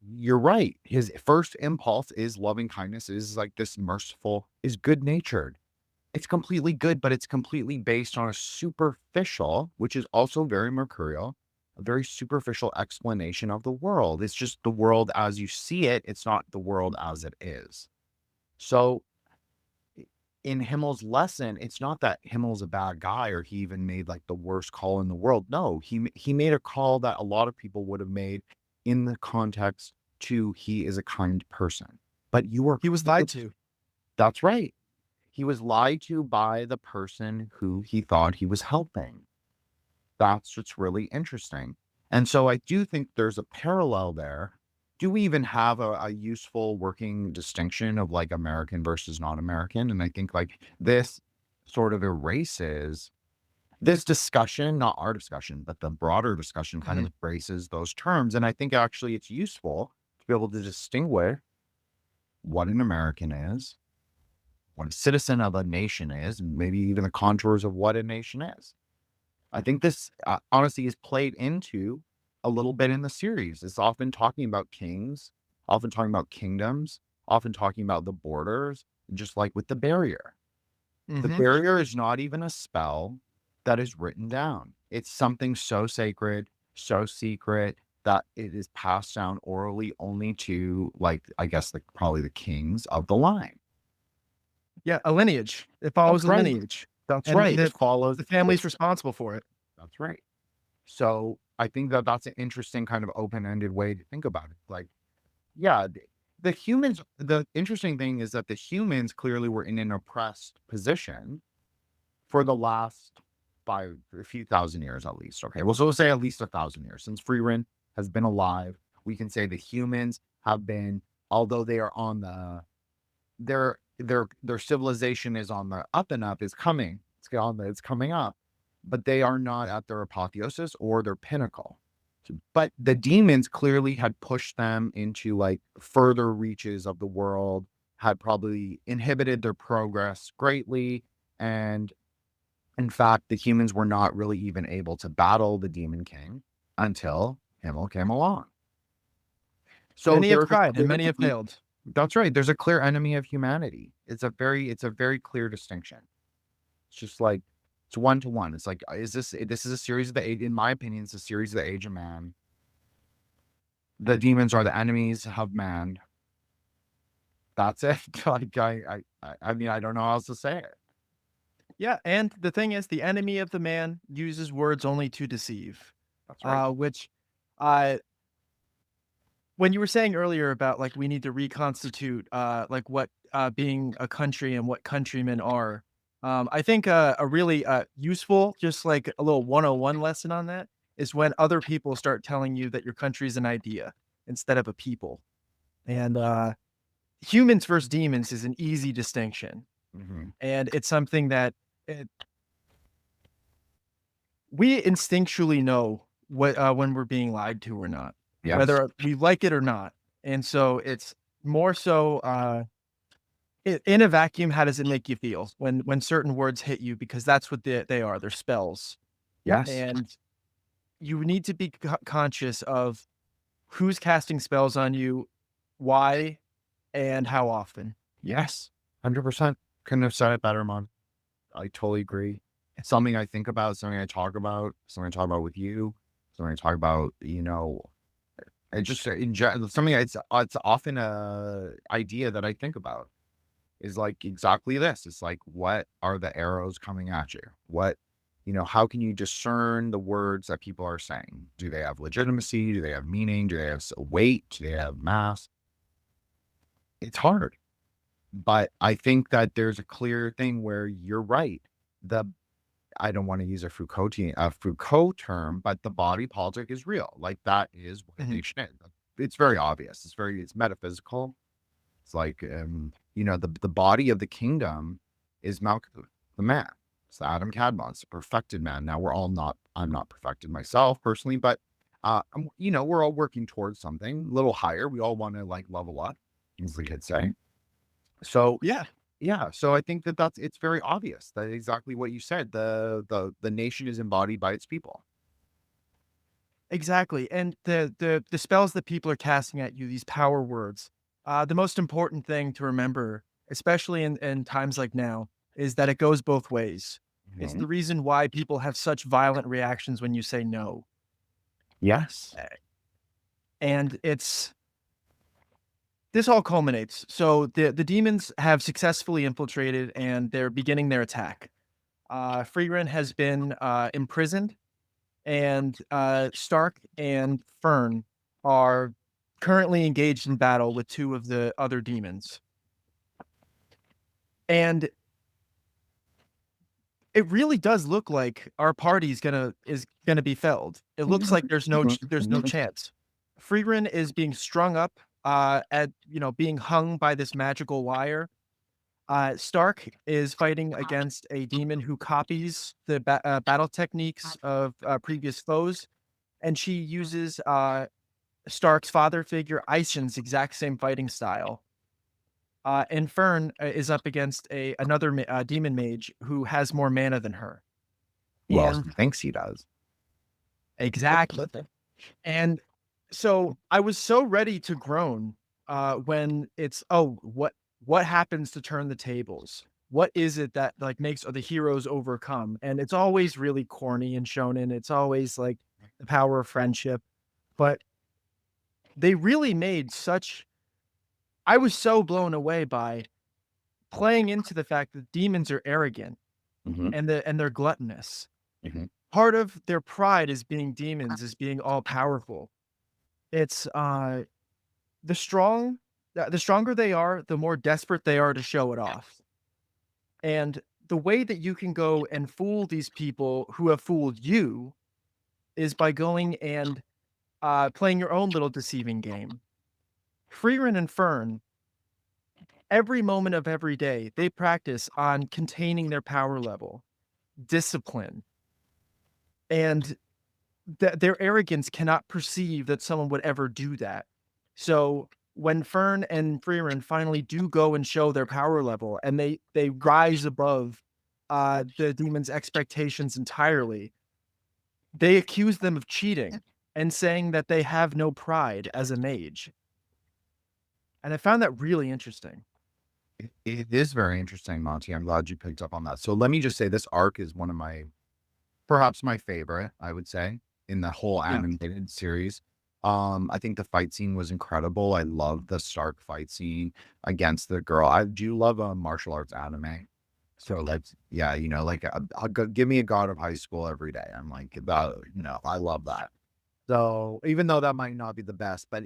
you're right. His first impulse is loving kindness, is like this merciful, is good natured. It's completely good, but it's completely based on a superficial, which is also very mercurial, a very superficial explanation of the world. It's just the world as you see it. It's not the world as it is. So in Himmel's lesson, it's not that Himmel's a bad guy or he even made like the worst call in the world. No, he made a call that a lot of people would have made in the context to he is a kind person. But he was Lied to. That's right. He was lied to by the person who he thought he was helping. That's what's really interesting. And so I do think there's a parallel there. Do we even have a useful working distinction of like American versus non-American? And I think like this sort of erases this discussion, not our discussion, but the broader discussion kind of embraces those terms. And I think actually it's useful to be able to distinguish what an American is, what a citizen of a nation is, and maybe even the contours of what a nation is. I think this honestly is played into a little bit in the series. It's often talking about kings, often talking about kingdoms, often talking about the borders, just like with the barrier. The barrier is not even a spell that is written down. It's something so sacred, so secret that it is passed down orally only to, like, I guess, like probably the kings of the line. Yeah, a lineage. It follows a lineage. That's And right. the- It follows The family's responsible for it. That's right. So I think that that's an interesting kind of open-ended way to think about it. Like, yeah, the humans, the interesting thing is that the humans clearly were in an oppressed position for the last a few thousand years at least. Okay. Well, so we'll say at least 1,000 years since Frieren has been alive. We can say the humans have been, although they are on their civilization is on the up and up, is coming. It's coming up, but they are not at their apotheosis or their pinnacle. But the demons clearly had pushed them into like further reaches of the world, had probably inhibited their progress greatly. And in fact, the humans were not really even able to battle the Demon King until Himmel came along. So Many have tried and many have failed. That's right. There's a clear enemy of humanity. It's a very clear distinction. It's just like, it's 1-to-1. It's like, this is a series of the age, in my opinion, it's a series of the age of man. The demons are the enemies of man. That's it. Like, I mean, I don't know how else to say it. Yeah, and the thing is, the enemy of the man uses words only to deceive. That's right. Which, when you were saying earlier about like we need to reconstitute like what being a country and what countrymen are, I think a really useful, just like a little 101 lesson on that is when other people start telling you that your country is an idea instead of a people. And humans versus demons is an easy distinction. And it's something that we instinctually know what when we're being lied to or not, Yes. whether we like it or not. And so it's more so In a vacuum, how does it make you feel when certain words hit you? Because that's what they are. They're spells, Yes. and you need to be conscious of who's casting spells on you, why, and how often. Yes. 100%. Couldn't have said it better, Mon. I totally agree. It's something I think about, something I talk about, something I talk about with you, something I talk about, it just something it's often a idea that I think about is like exactly this. It's like, what are the arrows coming at you? How can you discern the words that people are saying? Do they have legitimacy? Do they have meaning? Do they have weight? Do they have mass? It's hard. But I think that there's a clear thing where you're right. I don't want to use a Foucault term, but the body politic is real. Like that is what a nation is. It's very obvious. It's metaphysical. It's like, the body of the kingdom is Malkuth, the man. It's the Adam Kadmon. It's a perfected man. Now I'm not perfected myself personally, but, we're all working towards something a little higher. We all want to like level up, as we could say. So yeah. So I think it's very obvious that exactly what you said. The nation is embodied by its people. Exactly. And the spells that people are casting at you, these power words, the most important thing to remember, especially in times like now, is that it goes both ways. It's the reason why people have such violent reactions when you say no. Yes. And this all culminates. So the demons have successfully infiltrated and they're beginning their attack. Frieren has been imprisoned, and Stark and Fern are currently engaged in battle with two of the other demons. And it really does look like our party is gonna be felled. It looks like there's no chance. Frieren is being strung up being hung by this magical wire. Stark is fighting against a demon who copies the battle techniques of previous foes, and she uses Stark's father figure Isen's exact same fighting style. And Fern is up against another demon mage who has more mana than her. Well, he thinks he does. Exactly. And so I was so ready to groan when it's, what happens to turn the tables? What is it that like makes the heroes overcome? And it's always really corny and shonen. It's always like the power of friendship, but they really made I was so blown away by playing into the fact that demons are arrogant and they're gluttonous. Part of their pride as being demons is being all powerful. It's the stronger they are, the more desperate they are to show it off. And the way that you can go and fool these people who have fooled you is by going and playing your own little deceiving game. Frieren and Fern, every moment of every day, they practice on containing their power level, discipline, and their arrogance cannot perceive that someone would ever do that. So when Fern and Frieren finally do go and show their power level and they rise above the demon's expectations entirely, they accuse them of cheating and saying that they have no pride as a mage. And I found that really interesting. It is very interesting, Monty. I'm glad you picked up on that. So let me just say this arc is perhaps my favorite, I would say, in the whole animated series. I think the fight scene was incredible. I love the Stark fight scene against the girl. I do love a martial arts anime. So give me a God of High School every day. I'm like, I love that. So even though that might not be the best, but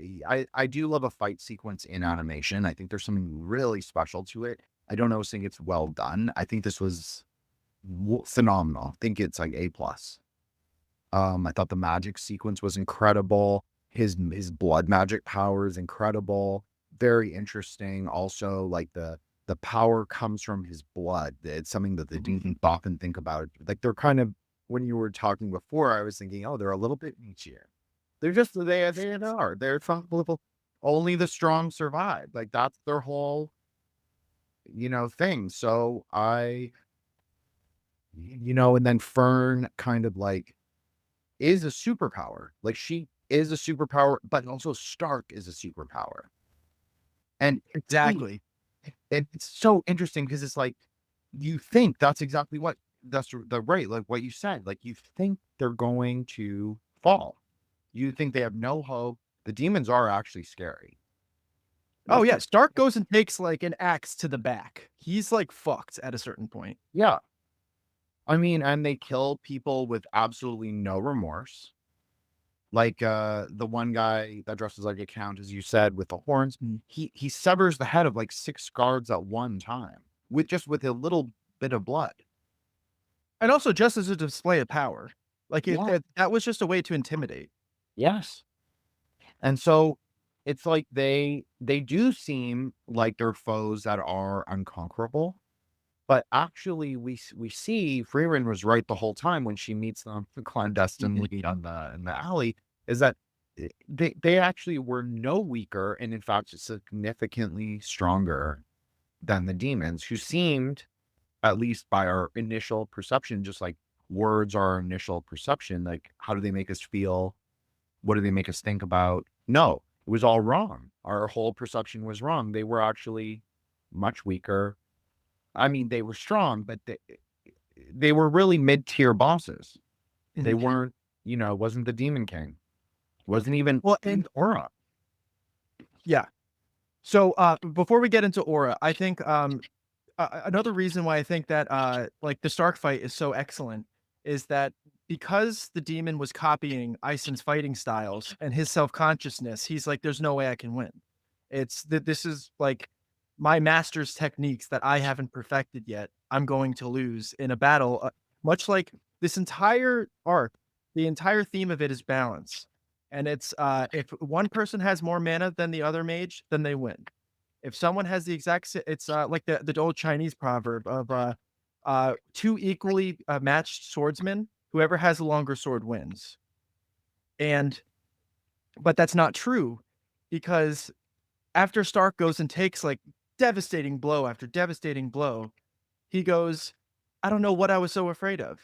I do love a fight sequence in animation. I think there's something really special to it. I don't always think it's well done. I think this was phenomenal. I think it's like A+. I thought the magic sequence was incredible. His blood magic power is incredible. Very interesting. Also, like the power comes from his blood. It's something that they didn't often think about. Like they're kind of, when you were talking before, I was thinking, oh, they're a little bit nichier. They're just they are. They're only the strong survive. Like that's their whole thing. So and then Fern kind of like is a superpower. Like she is a superpower, but also Stark is a superpower. And Exactly. it's so interesting because it's like you think that's exactly that's the right, like what you said. Like you think they're going to fall. You think they have no hope. The demons are actually scary. Oh yeah, Stark goes and takes like an axe to the back. He's like fucked at a certain point. Yeah. I mean, and they kill people with absolutely no remorse. Like the one guy that dresses like a count, as you said, with the horns, he severs the head of like 6 guards at one time with a little bit of blood. And also just as a display of power. Like Yeah. that was just a way to intimidate. Yes. And so it's like they do seem like they're foes that are unconquerable. But actually, we see Frieren was right the whole time when she meets them clandestinely in the alley. Is that they actually were no weaker, and in fact, significantly stronger than the demons, who seemed, at least by our initial perception, just like words are our initial perception. Like, how do they make us feel? What do they make us think about? No, it was all wrong. Our whole perception was wrong. They were actually much weaker. I mean, they were strong, but they were really mid-tier bosses. They weren't, it wasn't the Demon King. It wasn't even Aura. Yeah. So before we get into Aura, I think another reason why I think that like the Stark fight is so excellent is that because the demon was copying Eisen's fighting styles and his self-consciousness, he's like, there's no way I can win. It's that this is like my master's techniques that I haven't perfected yet. I'm going to lose in a battle, much like this entire arc. The entire theme of it is balance. And it's if one person has more mana than the other mage, then they win. If someone has the exact, it's like the old Chinese proverb of two equally matched swordsmen. Whoever has the longer sword wins. But that's not true, because after Stark goes and takes like devastating blow after devastating blow, he goes, I don't know what I was so afraid of.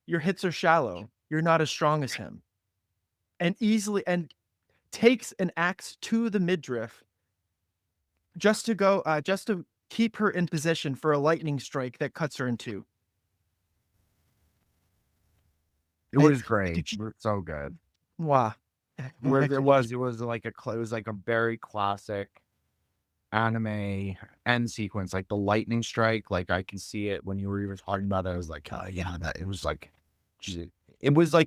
Your hits are shallow. You're not as strong as him. And takes an axe to the midriff just to keep her in position for a lightning strike that cuts her in two. It was great. It was so good. Wow. Where it was like a very classic anime end sequence, like the lightning strike. Like I can see it when you were even talking about it. I was like, yeah, that it was like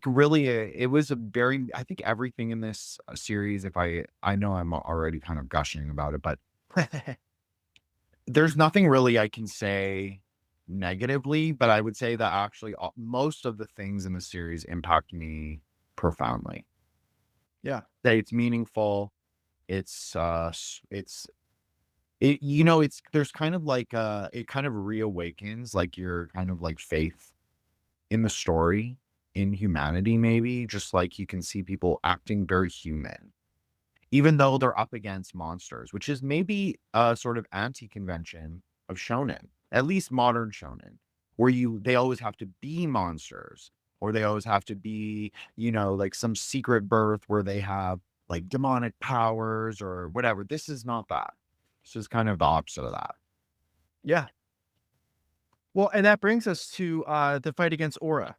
really it was a very, I think everything in this series, if I know I'm already kind of gushing about it, but there's nothing really I can say negatively, but I would say that actually most of the things in the series impact me profoundly. Yeah. That it's meaningful. It's there's kind of like it kind of reawakens like your kind of like faith in the story, in humanity, maybe. Just like you can see people acting very human, even though they're up against monsters, which is maybe a sort of anti-convention of shonen, at least modern shonen, where they always have to be monsters, or they always have to be, like some secret birth where they have like demonic powers or whatever. This is not that. This is kind of the opposite of that. Yeah. Well, and that brings us to the fight against Aura.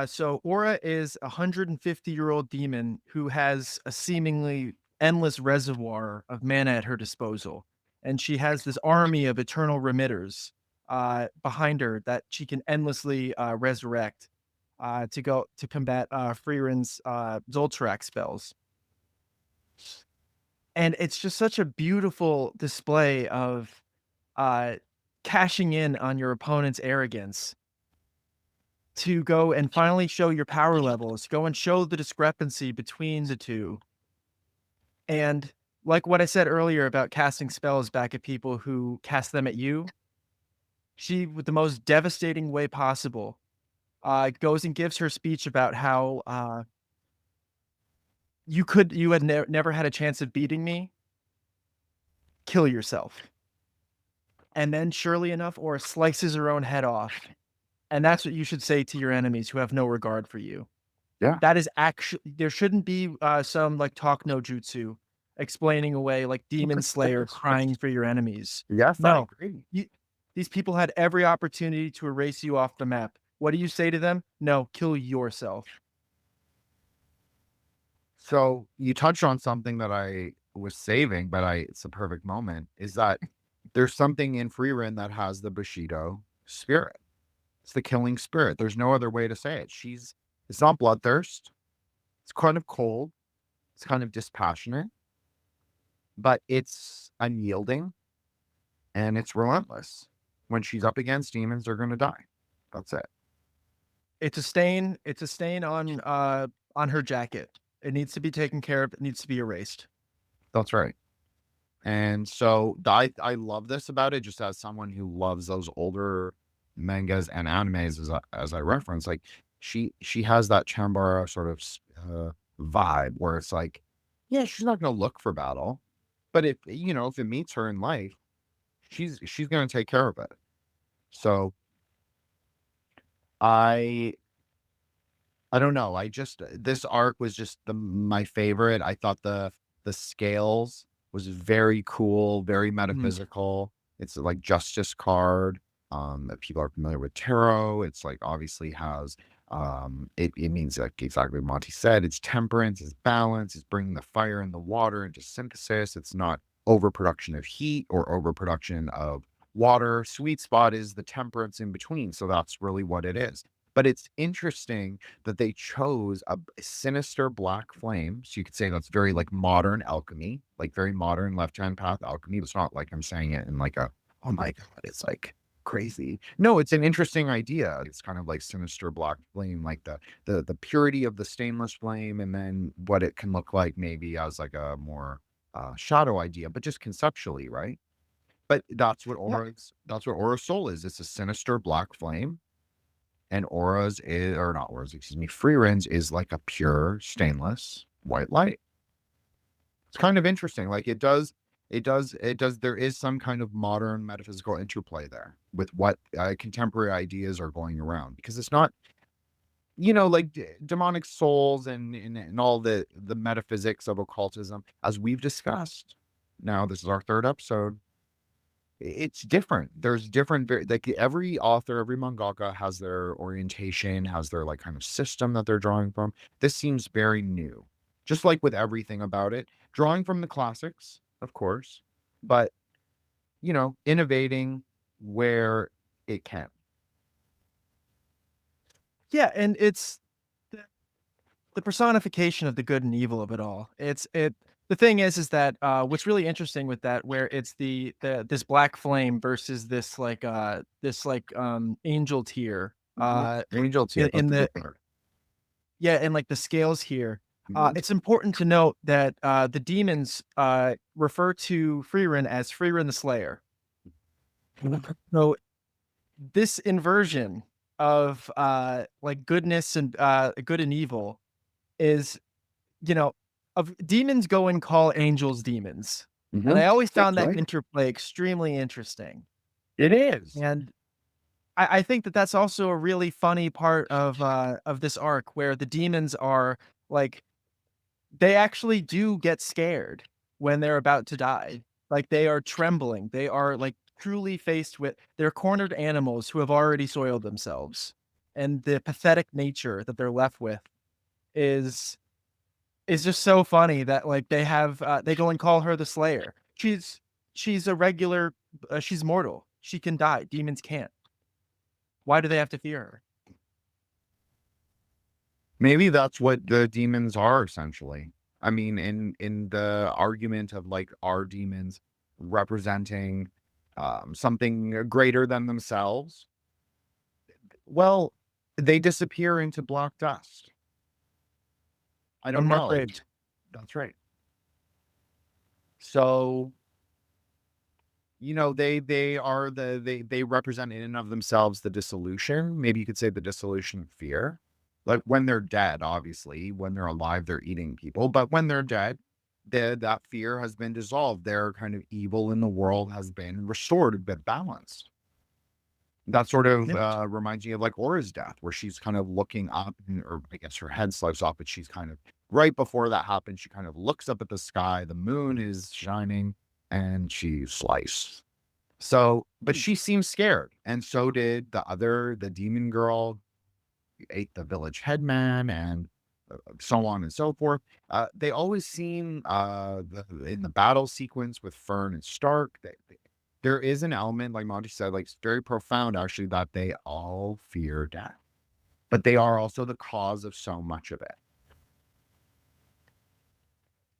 So Aura is a 150-year-old demon who has a seemingly endless reservoir of mana at her disposal. And she has this army of eternal remitters behind her that she can endlessly resurrect to combat Frieren's Zoltarak spells. And it's just such a beautiful display of cashing in on your opponent's arrogance to go and finally show your power levels, go and show the discrepancy between the two. And like what I said earlier about casting spells back at people who cast them at you, she, with the most devastating way possible, goes and gives her speech about how you had never had a chance of beating me. Kill yourself. And then, surely enough, Aura slices her own head off. And that's what you should say to your enemies who have no regard for you. Yeah. That is actually, there shouldn't be some like talk no jutsu explaining away like Demon Slayer crying for your enemies. Yes, I No, agree. these people had every opportunity to erase you off the map. What do you say to them? No, kill yourself. So you touched on something that I was saving, but it's a perfect moment, is that there's something in Frieren that has the Bushido spirit. It's the killing spirit. There's no other way to say it. It's not bloodthirst. It's kind of cold. It's kind of dispassionate, but it's unyielding and it's relentless. When she's up against demons, they're going to die. That's it. It's a stain. It's a stain on her jacket. It needs to be taken care of. It needs to be erased. That's right. And so I love this about it, just as someone who loves those older mangas and animes, as I reference, like she has that Chambara sort of vibe where it's like, yeah, she's not going to look for battle, but if it meets her in life, she's going to take care of it. So I don't know. This arc was just my favorite. I thought the scales was very cool, very metaphysical. It's like Justice card. If people are familiar with tarot, it's like obviously has it means like exactly what Monty said. It's temperance, it's balance, it's bringing the fire and the water into synthesis. It's not overproduction of heat or overproduction of water. Sweet spot is the temperance in between. So that's really what it is. But it's interesting that they chose a sinister black flame. So you could say that's very like modern alchemy, like very modern left-hand path alchemy. It's not like I'm saying it in like a, oh my God, it's like crazy. No, it's an interesting idea. It's kind of like sinister black flame, like the purity of the stainless flame, and then what it can look like maybe as like a more shadow idea, but just conceptually, right? But that's what Aura's soul is. It's a sinister black flame. And Frieren's is like a pure stainless white light. It's kind of interesting. Like there is some kind of modern metaphysical interplay there with what contemporary ideas are going around, because it's not, like demonic souls and all the metaphysics of occultism, as we've discussed. Now, this is our third episode. It's different. There's different, like every author, every mangaka has their orientation, has their like kind of system that they're drawing from. This seems very new, just like with everything about it, drawing from the classics, of course, but innovating where it can. Yeah, and it's the personification of the good and evil of it all. The thing is that what's really interesting with that, where it's this black flame versus this angel tier. Angel tier in the and like the scales here. It's important to note that the demons refer to Frieren as Frieren the Slayer. So this inversion of like goodness and good and evil is, of demons go and call angels demons. And I always found that interplay extremely interesting. It is. And I think that that's also a really funny part of this arc, where the demons are like, they actually do get scared when they're about to die. Like they are trembling. They are like truly faced with, they're cornered animals who have already soiled themselves. And the pathetic nature that they're left with is just so funny that like they go and call her the Slayer. She's a regular, she's mortal. She can die. Demons can't. Why do they have to fear her? Maybe that's what the demons are, essentially. I mean, in the argument of like, are demons representing something greater than themselves? Well, they disappear into black dust. I don't know. That's right. So, they represent in and of themselves the dissolution. Maybe you could say the dissolution of fear. Like when they're dead, obviously. When they're alive, they're eating people. But when they're dead, that fear has been dissolved. Their kind of evil in the world has been restored, a bit balanced. That sort of reminds me of like Aura's death, where she's kind of looking up, or I guess her head slices off, but she's kind of right before that happens. She kind of looks up at the sky. The moon is shining, and she's sliced. So, but she seems scared, and so did the demon girl, who ate the village headman, and so on and so forth. They always seem in the battle sequence with Fern and Stark. There is an element, like Monty said, like it's very profound actually, that they all fear death, but they are also the cause of so much of it.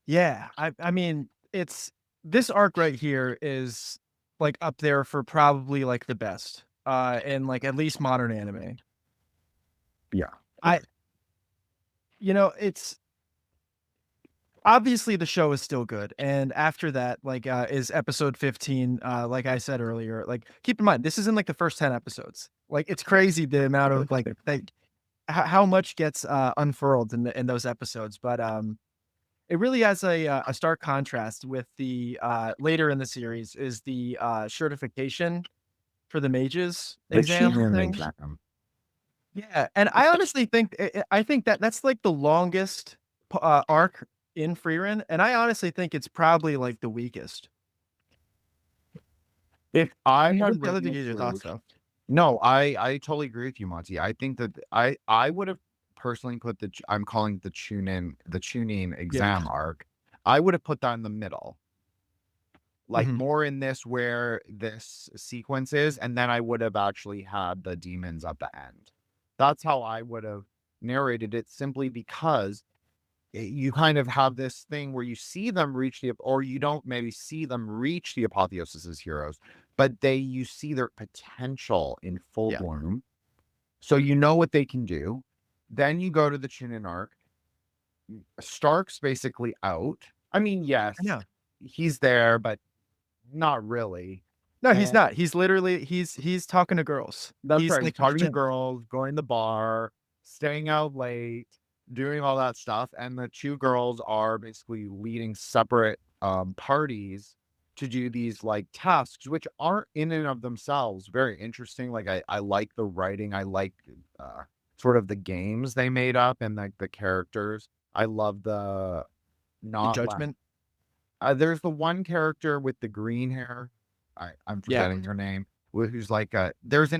Yeah, I mean, it's this arc right here is like up there for probably like the best in like at least modern anime. Yeah. It's obviously the show is still good, and after that like is episode 15. Like I said earlier, like keep in mind this is in like the first 10 episodes. Like it's crazy the amount of like how much gets unfurled in those episodes, but it really has a stark contrast with the later in the series is the certification for the mages exam thing. Yeah, and I honestly think I think that that's like the longest arc in Frieren, and I honestly think it's probably like the weakest. If I What had the other written thing is your it thoughts through, though? no, I totally agree with you, Monty. I think that I would have personally put I'm calling it the tuning Yeah. exam arc. I would have put that in the middle, like Mhm. more in this where this sequence is, and then I would have actually had the demons at the end. That's how I would have narrated it, simply because you kind of have this thing where you see them reach or you don't maybe see them reach the apotheosis as heroes, but you see their potential in full Yeah. bloom. So you know what they can do. Then you go to the Chunin arc. Stark's basically out. I mean, yes, I know. he's there, but not really. No, he's And not. He's literally he's talking to girls. that's He's right. like He's talking to Christian. girls, going to the bar, staying out late, doing all that stuff. And the two girls are basically leading separate parties to do these like tasks, which aren't in and of themselves very interesting. Like I like the writing. I like sort of the games they made up, and like the characters. I love the The not la- judgment. there's the one character with the green hair. I'm Yeah. forgetting her name. Who's like there's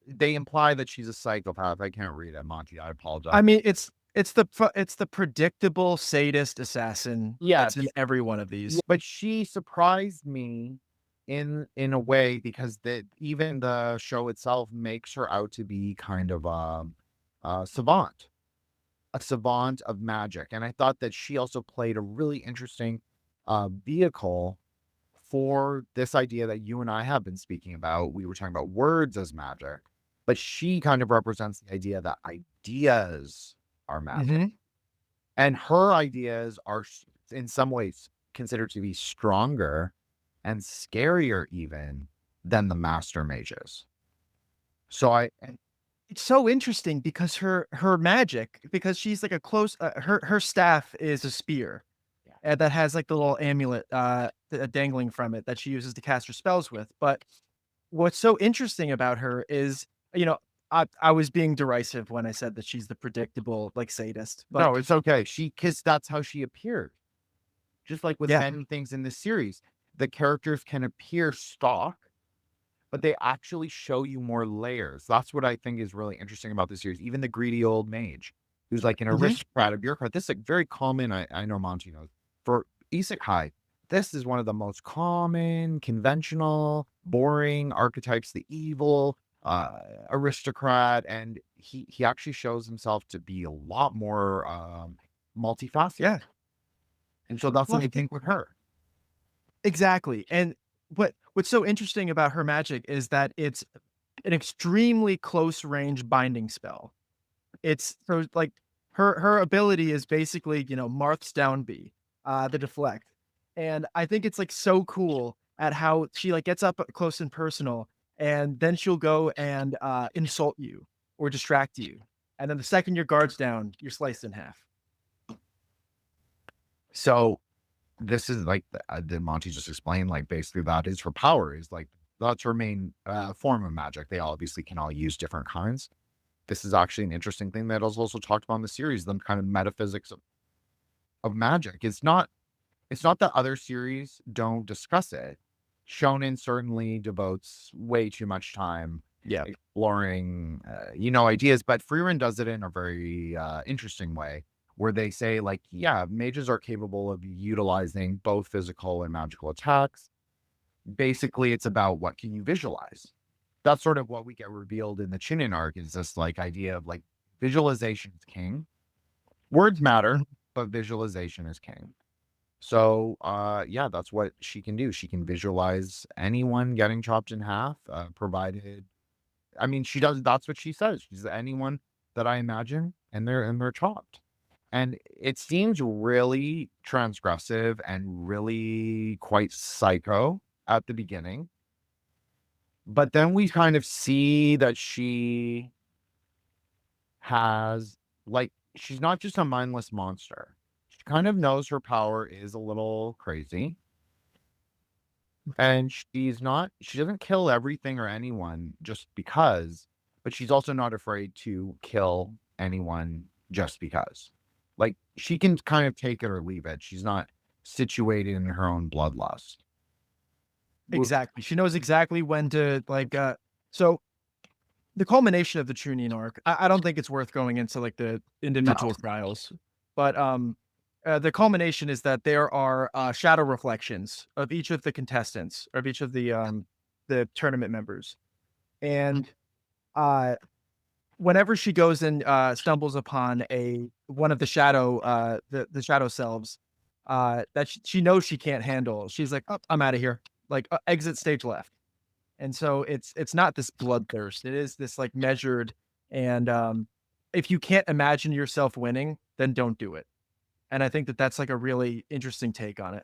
they imply that she's a psychopath. I can't read it, Monty. I apologize. I mean, it's the predictable sadist assassin Yes. that's in every one of these. But she surprised me in a way, because even the show itself makes her out to be kind of a savant of magic, and I thought that she also played a really interesting vehicle for this idea that you and I have been speaking about. We were talking about words as magic, but she kind of represents the idea that ideas are magic. Mhm. And her ideas are in some ways considered to be stronger and scarier even than the master mages. So It's so interesting because her magic, because she's like a close her staff is a spear. That has like the little amulet dangling from it that she uses to cast her spells with. But what's so interesting about her is, I was being derisive when I said that she's the predictable like sadist. But no, it's okay. Because that's how she appeared. Just like with yeah, many things in this series, the characters can appear stock, but they actually show you more layers. That's what I think is really interesting about this series. Even the greedy old mage, who's like an aristocrat, a bureaucrat. This is like very common. I know Monty knows. For isekai, this is one of the most common, conventional, boring archetypes. The evil aristocrat, and he actually shows himself to be a lot more multifaceted. yeah, And so that's what Well, I think with her. exactly. And what's so interesting about her magic is that it's an extremely close range binding spell. It's so like her ability is basically, Marth's downbeat, the deflect. And I think it's like so cool at how she like gets up close and personal, and then she'll go and insult you or distract you. And then the second your guard's down, you're sliced in half. So this is like the Monty just explained, like basically that is her power, is like that's her main form of magic. They obviously can all use different kinds. This is actually an interesting thing that was also talked about in the series, the kind of metaphysics of magic. It's not that other series don't discuss it. Shonen certainly devotes way too much time exploring, ideas, but Frieren does it in a very interesting way, where they say, like, yeah, mages are capable of utilizing both physical and magical attacks. Basically, it's about what can you visualize. That's sort of what we get revealed in the Chinin arc, is this like idea of like visualization is king. Words matter, but visualization is king. So, that's what she can do. She can visualize anyone getting chopped in half, provided, I mean, she does, that's what she says. She's anyone that I imagine, and they're chopped. And it seems really transgressive and really quite psycho at the beginning. But then we kind of see that she has, like, she's not just a mindless monster. She kind of knows her power is a little crazy. And she doesn't kill everything or anyone just because, but she's also not afraid to kill anyone just because. Like, she can kind of take it or leave it. She's not situated in her own bloodlust. Exactly. She knows exactly when to, like, so the culmination of the Chunin arc, I don't think it's worth going into like the individual trials, but the culmination is that there are shadow reflections of each of the contestants, of each of the tournament members, and whenever she goes and stumbles upon one of the shadow the shadow selves that she knows she can't handle, she's like, oh, I'm out of here, like exit stage left. And so it's not this bloodthirst. It is this like measured, and if you can't imagine yourself winning, then don't do it. And I think that that's like a really interesting take on it.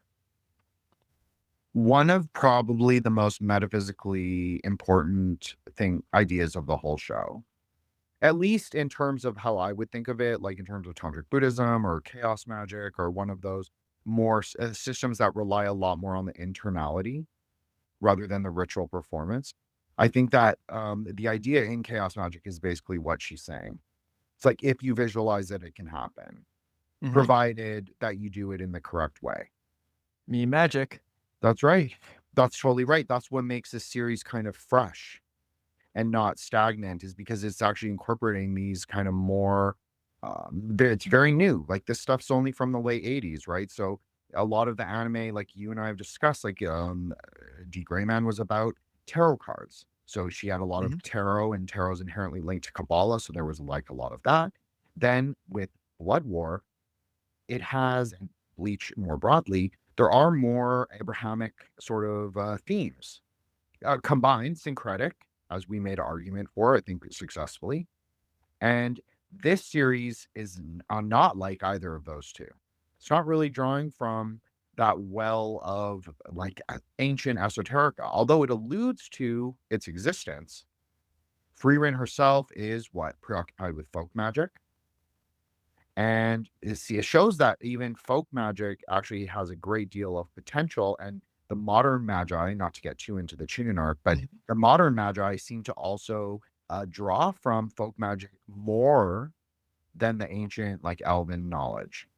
One of probably the most metaphysically important ideas of the whole show, at least in terms of how I would think of it, like in terms of tantric Buddhism or chaos magic, or one of those more systems that rely a lot more on the internality rather than the ritual performance. I think that the idea in chaos magic is basically what she's saying. It's like, if you visualize it, it can happen, provided that you do it in the correct way. Me magic. That's right. That's totally right. That's what makes this series kind of fresh and not stagnant, is because it's actually incorporating these kind of more, it's very new. Like, this stuff's only from the late 80s, right? So a lot of the anime, like you and I have discussed, like D. Greyman was about tarot cards. So she had a lot of tarot, and tarot's inherently linked to Kabbalah. So there was like a lot of that. Then with Blood War, it has, and Bleach more broadly, there are more Abrahamic sort of themes, combined, syncretic, as we made an argument for, I think successfully. And this series is not like either of those two. It's not really drawing from that well of like ancient esoterica, although it alludes to its existence. Frieren herself is preoccupied with folk magic. And it shows that even folk magic actually has a great deal of potential. And the modern magi, not to get too into the Chunin arc, but the modern magi seem to also draw from folk magic more than the ancient, like, elven knowledge.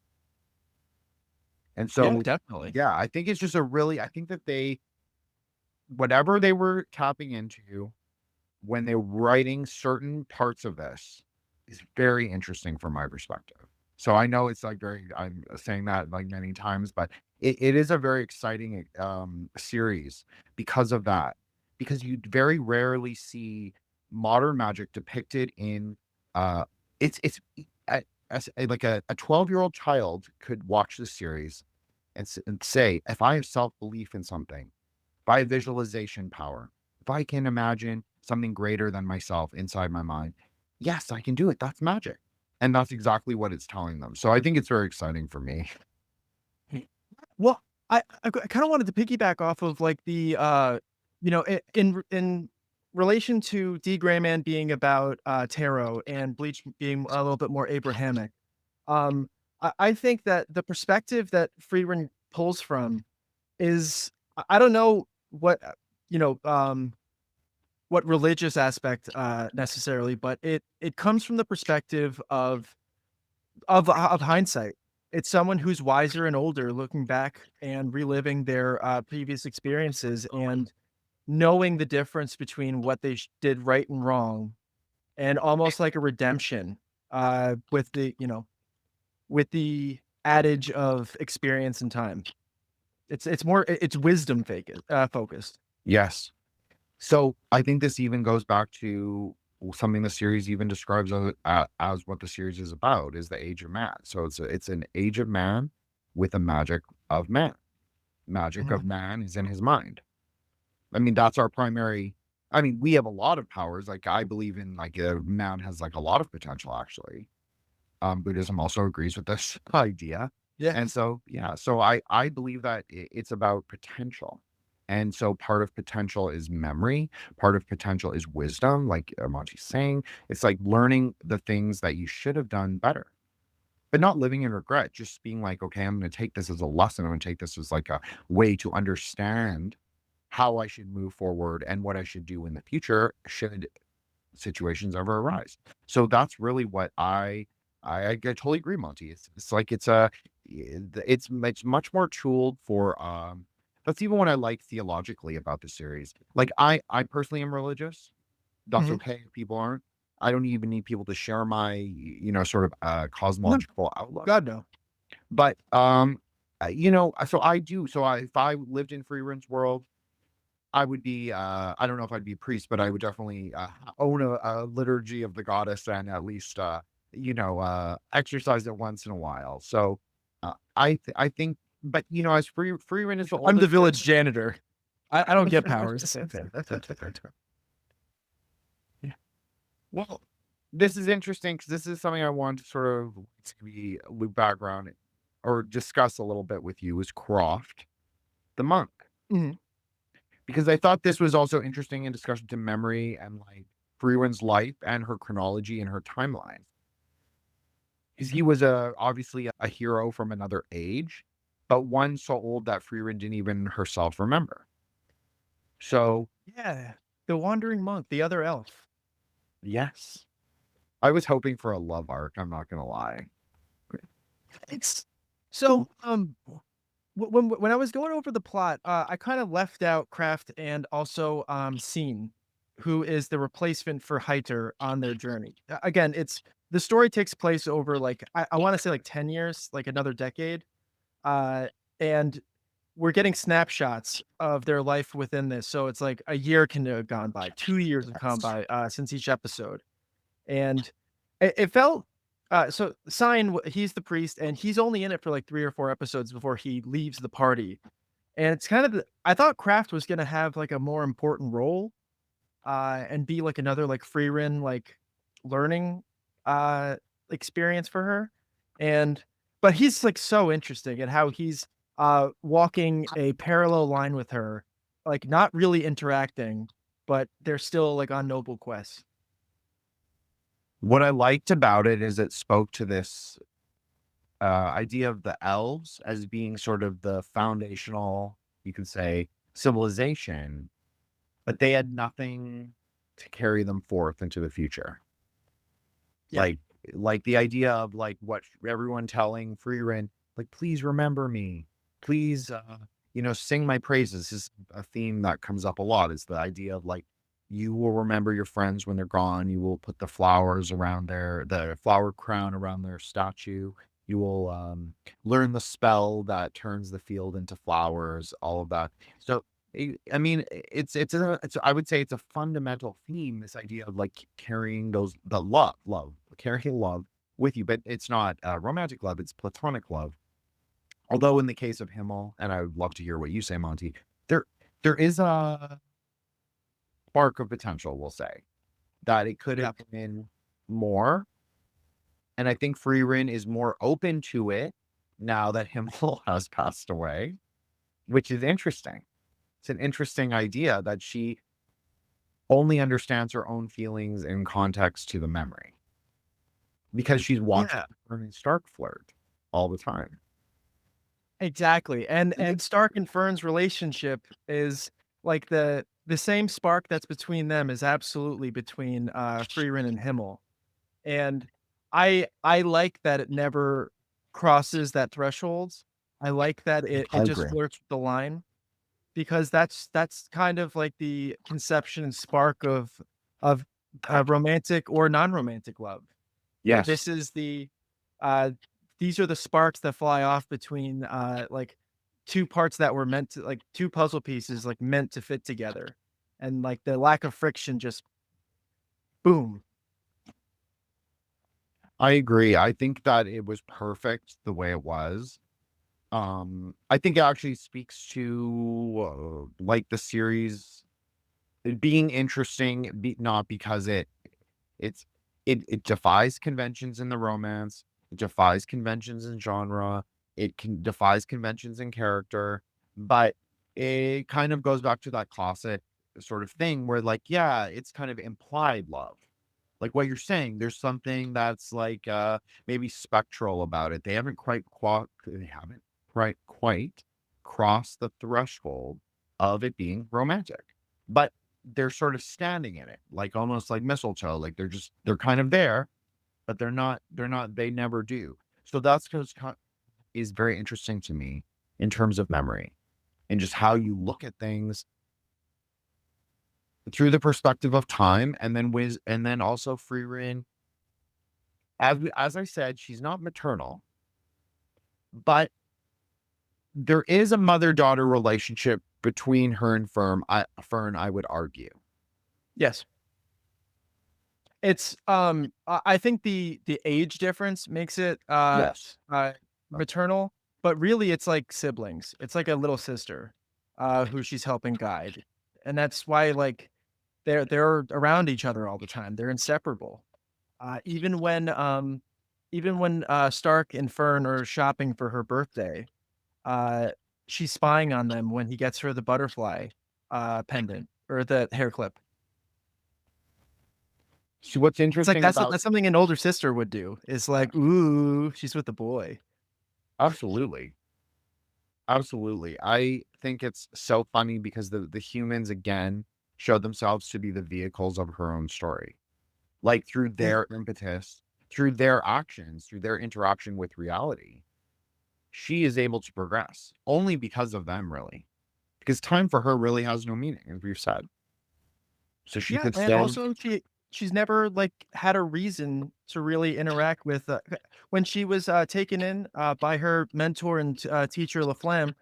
And so, yeah, definitely. Yeah, I think it's just I think that whatever they were tapping into when they were writing certain parts of this is very interesting from my perspective. So I know it's like I'm saying that like many times, but it is a very exciting series because of that. Because you very rarely see modern magic depicted in it's as like a 12-year-old child could watch the series and say, if I have self-belief in something, if I have visualization power, if I can imagine something greater than myself inside my mind, yes, I can do it. That's magic. And that's exactly what it's telling them. So I think it's very exciting for me. Well, I kind of wanted to piggyback off of like the in relation to D. Greyman being about tarot and Bleach being a little bit more Abrahamic. I think that the perspective that Frieren pulls from is I don't know what you know what religious aspect necessarily, but it comes from the perspective of hindsight. It's someone who's wiser and older looking back and reliving their previous experiences and knowing the difference between what they did right and wrong, and almost like a redemption with the with the adage of experience and time. It's more it's wisdom focused. Yes. So I think this even goes back to something the series even describes as what the series is about, is the age of man. So it's an age of man with a magic of man. Magic of man is in his mind. I mean, that's our primary. I mean, we have a lot of powers. Like, I believe in, like, man has like a lot of potential, actually. Buddhism also agrees with this idea. Yeah. And so, yeah, so I believe that it's about potential. And so part of potential is memory. Part of potential is wisdom, like Monty's saying. It's like learning the things that you should have done better, but not living in regret. Just being like, okay, I'm going to take this as a lesson. I'm going to take this as like a way to understand how I should move forward and what I should do in the future should situations ever arise. So that's really what I totally agree, Monty. It's like it's much more tooled for that's even what I like theologically about the series. Like, I personally am religious. That's okay if people aren't. I don't even need people to share my, sort of cosmological outlook. God no. But so I do. So if I lived in Frieren's world, I would be I don't know if I'd be a priest, but I would definitely own a liturgy of the goddess and at least exercise it once in a while. So I think, but as Frieren is the I'm oldest. the village janitor. I don't get powers. Yeah. Well, this is interesting because this is something I want to sort of be loop background or discuss a little bit with you, is Croft, the monk. Because I thought this was also interesting in discussion to memory and like Frieren's life and her chronology and her timeline. Because he was obviously a hero from another age, but one so old that Frieren didn't even herself remember. So Yeah, the wandering monk, the other elf. yes, I was hoping for a love arc. I'm not gonna lie. It's so when I was going over the plot, I kind of left out Kraft and also Scene, who is the replacement for Heiter on their journey. Again, it's the story takes place over like I want to say like 10 years, like another decade. And we're getting snapshots of their life within this. So it's like a year can have gone by, 2 years have gone by since each episode. And it felt so Sign, he's the priest, and he's only in it for like 3 or 4 episodes before he leaves the party. And it's kind of I thought Kraft was gonna have like a more important role, and be like another like Frieren like learning experience for her. But he's like so interesting at how he's walking a parallel line with her, like not really interacting, but they're still like on noble quests. What I liked about it is it spoke to this idea of the elves as being sort of the foundational, you could say, civilization, but they had nothing to carry them forth into the future. Yeah. Like the idea of like what everyone telling Frieren, like, please remember me, please, sing my praises. This is a theme that comes up a lot, is the idea of like, you will remember your friends when they're gone. You will put the flowers around the flower crown around their statue. You will learn the spell that turns the field into flowers, all of that. So, I mean, I would say it's a fundamental theme, this idea of like carrying carrying love with you, but it's not romantic love, it's platonic love. Although in the case of Himmel, and I would love to hear what you say, Monty, there is a spark of potential, we'll say, that it could have been more. And I think Frieren is more open to it now that Himmel has passed away, which is interesting. It's an interesting idea that she only understands her own feelings in context to the memory, because she's watching her and Stark flirt all the time. Exactly. And Stark and Fern's relationship is like the same spark that's between them is absolutely between Frieren and Himmel. And I like that it never crosses that threshold. I like that it I just agree. flirts with the line because that's kind of like the conception and spark of romantic or non-romantic love. Yes, This is uh these are the sparks that fly off between like two parts that were meant to like two puzzle pieces like meant to fit together. And like the lack of friction just boom. I agree. I think that it was perfect the way it was. I think it actually speaks to like the series being interesting, not because it's it defies conventions in the romance, it defies conventions in genre, it can defies conventions in character, but it kind of goes back to that classic sort of thing where like, yeah, it's kind of implied love. Like what you're saying, there's something that's like maybe spectral about it. They haven't quite crossed the threshold of it being romantic. But they're sort of standing in it, like almost like mistletoe. Like they're kind of there, but they never do. So that's because is very interesting to me in terms of memory and just how you look at things through the perspective of time, and then and then also Frieren, as I said, she's not maternal, but there is a mother-daughter relationship between her and Fern, I would argue. Yes. It's I think the age difference makes it Yes. maternal, but really it's like siblings. It's like a little sister who she's helping guide. And that's why like they're around each other all the time. They're inseparable. Uh even when um even when Stark and Fern are shopping for her birthday, uh she's spying on them when he gets her the butterfly pendant or the hair clip. So what's It's like interesting about that's something an older sister would do. It's like, "Ooh, she's with the boy." absolutely, absolutely. I think it's so funny because the humans again show themselves to be the vehicles of her own story. Like through Yeah. their impetus, through their actions, through their interaction with reality, she is able to progress only because of them, really. Because time for her really has no meaning, as we've said. So she Yeah, could and stay. also she's never, like, had a reason to really interact with, when she was, taken in, by her mentor and, teacher, LaFlamme,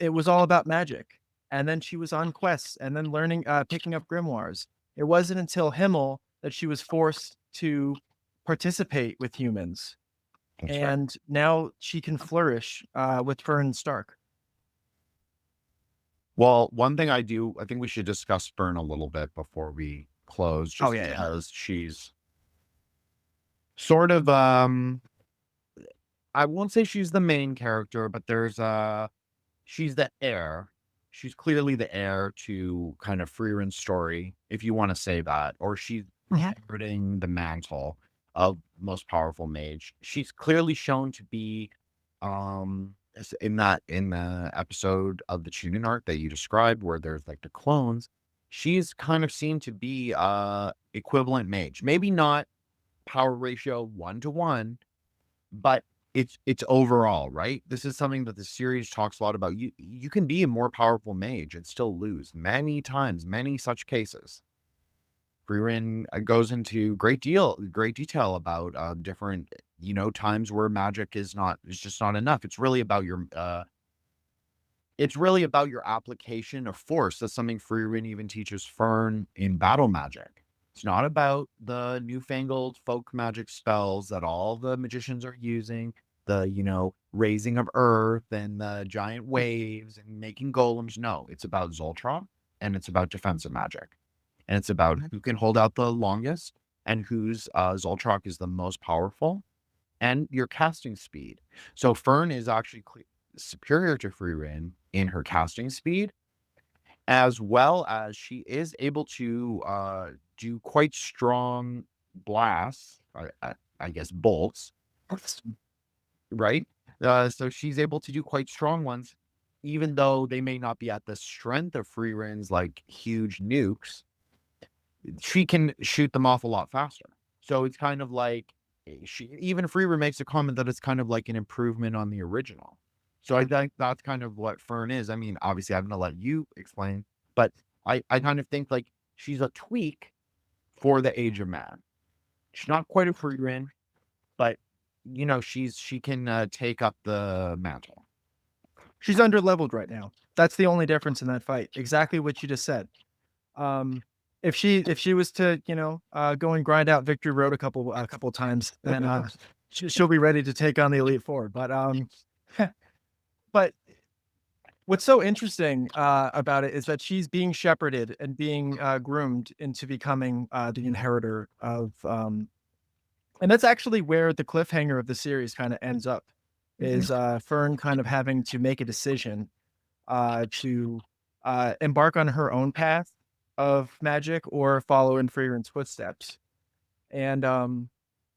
it was all about magic, and then she was on quests, and then learning picking up grimoires. It wasn't until Himmel that she was forced to participate with humans, That's right. and now she can flourish, with Fern Stark. Well, one thing I think we should discuss Fern a little bit before we close, Oh, just yeah, yeah. because she's sort of I won't say she's the main character, but she's the heir. She's clearly the heir to kind of Freeren's story, if you want to say that, or she's Mhm. inheriting the mantle of most powerful mage. She's clearly shown to be, in the episode of the tuning arc that you described, where there's like the clones. She's kind of seen to be equivalent mage, maybe not power ratio 1 to 1, but it's overall, right? This is something that the series talks a lot about. You can be a more powerful mage and still lose many times, many such cases. Frieren goes into great detail about different, times where magic is just not enough. It's really about your application of force. That's something Frieren even teaches Fern in battle magic. It's not about the newfangled folk magic spells that all the magicians are using, the, raising of earth and the giant waves and making golems. No, it's about Zoltron and it's about defensive magic. And it's about Mhm. who can hold out the longest and whose Zoltron is the most powerful and your casting speed. So Fern is actually superior to Frieren in her casting speed, as well as she is able to do quite strong blasts, I guess bolts, right? So she's able to do quite strong ones, even though they may not be at the strength of Frieren's like huge nukes. She can shoot them off a lot faster. So it's kind of like even Frieren makes a comment that it's kind of like an improvement on the original. So I think that's kind of what Fern is. I mean, obviously, I'm gonna let you explain, but I kind of think like she's a tweak for the Age of Man. She's not quite a Frieren, but she can take up the mantle. She's under leveled right now. That's the only difference in that fight. Exactly what you just said. If she was to go and grind out Victory Road a couple times, then she'll be ready to take on the Elite Four. But but what's so interesting about it is that she's being shepherded and being groomed into becoming the inheritor of and that's actually where the cliffhanger of the series kind of ends up, is Fern kind of having to make a decision to embark on her own path of magic or follow in Frieren's footsteps. And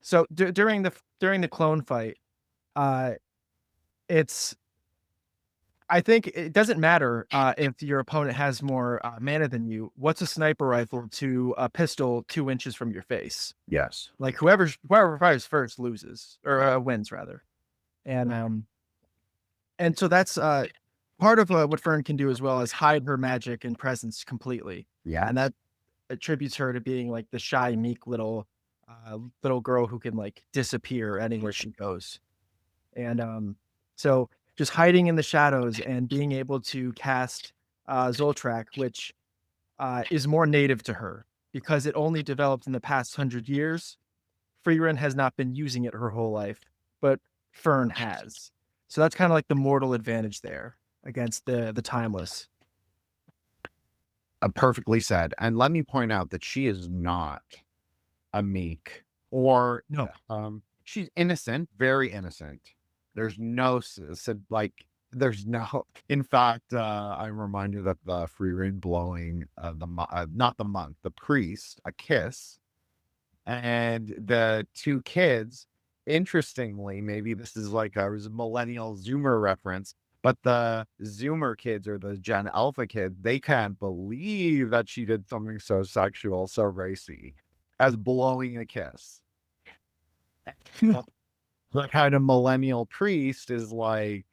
so during the clone fight, it's I think it doesn't matter if your opponent has more mana than you. What's a sniper rifle to a pistol 2 inches from your face? Yes. Like whoever fires first loses or wins rather. And so that's part of what Fern can do as well, is hide her magic and presence completely. Yeah. And that attributes her to being like the shy, meek little girl who can like disappear anywhere she goes. And so just hiding in the shadows and being able to cast Zoltrak, which is more native to her because it only developed in the past 100 years. Frieren has not been using it her whole life, but Fern has. So that's kind of like the mortal advantage there against the timeless. Perfectly said. And let me point out that she is not a meek or No. She's innocent, very innocent. There's no in fact, I'm reminded of the Frieren blowing not the monk, the priest, a kiss. And the two kids, interestingly, maybe this is like a millennial Zoomer reference, but the Zoomer kids or the Gen Alpha kids, they can't believe that she did something so sexual, so racy, as blowing a kiss. The kind of millennial priest is like,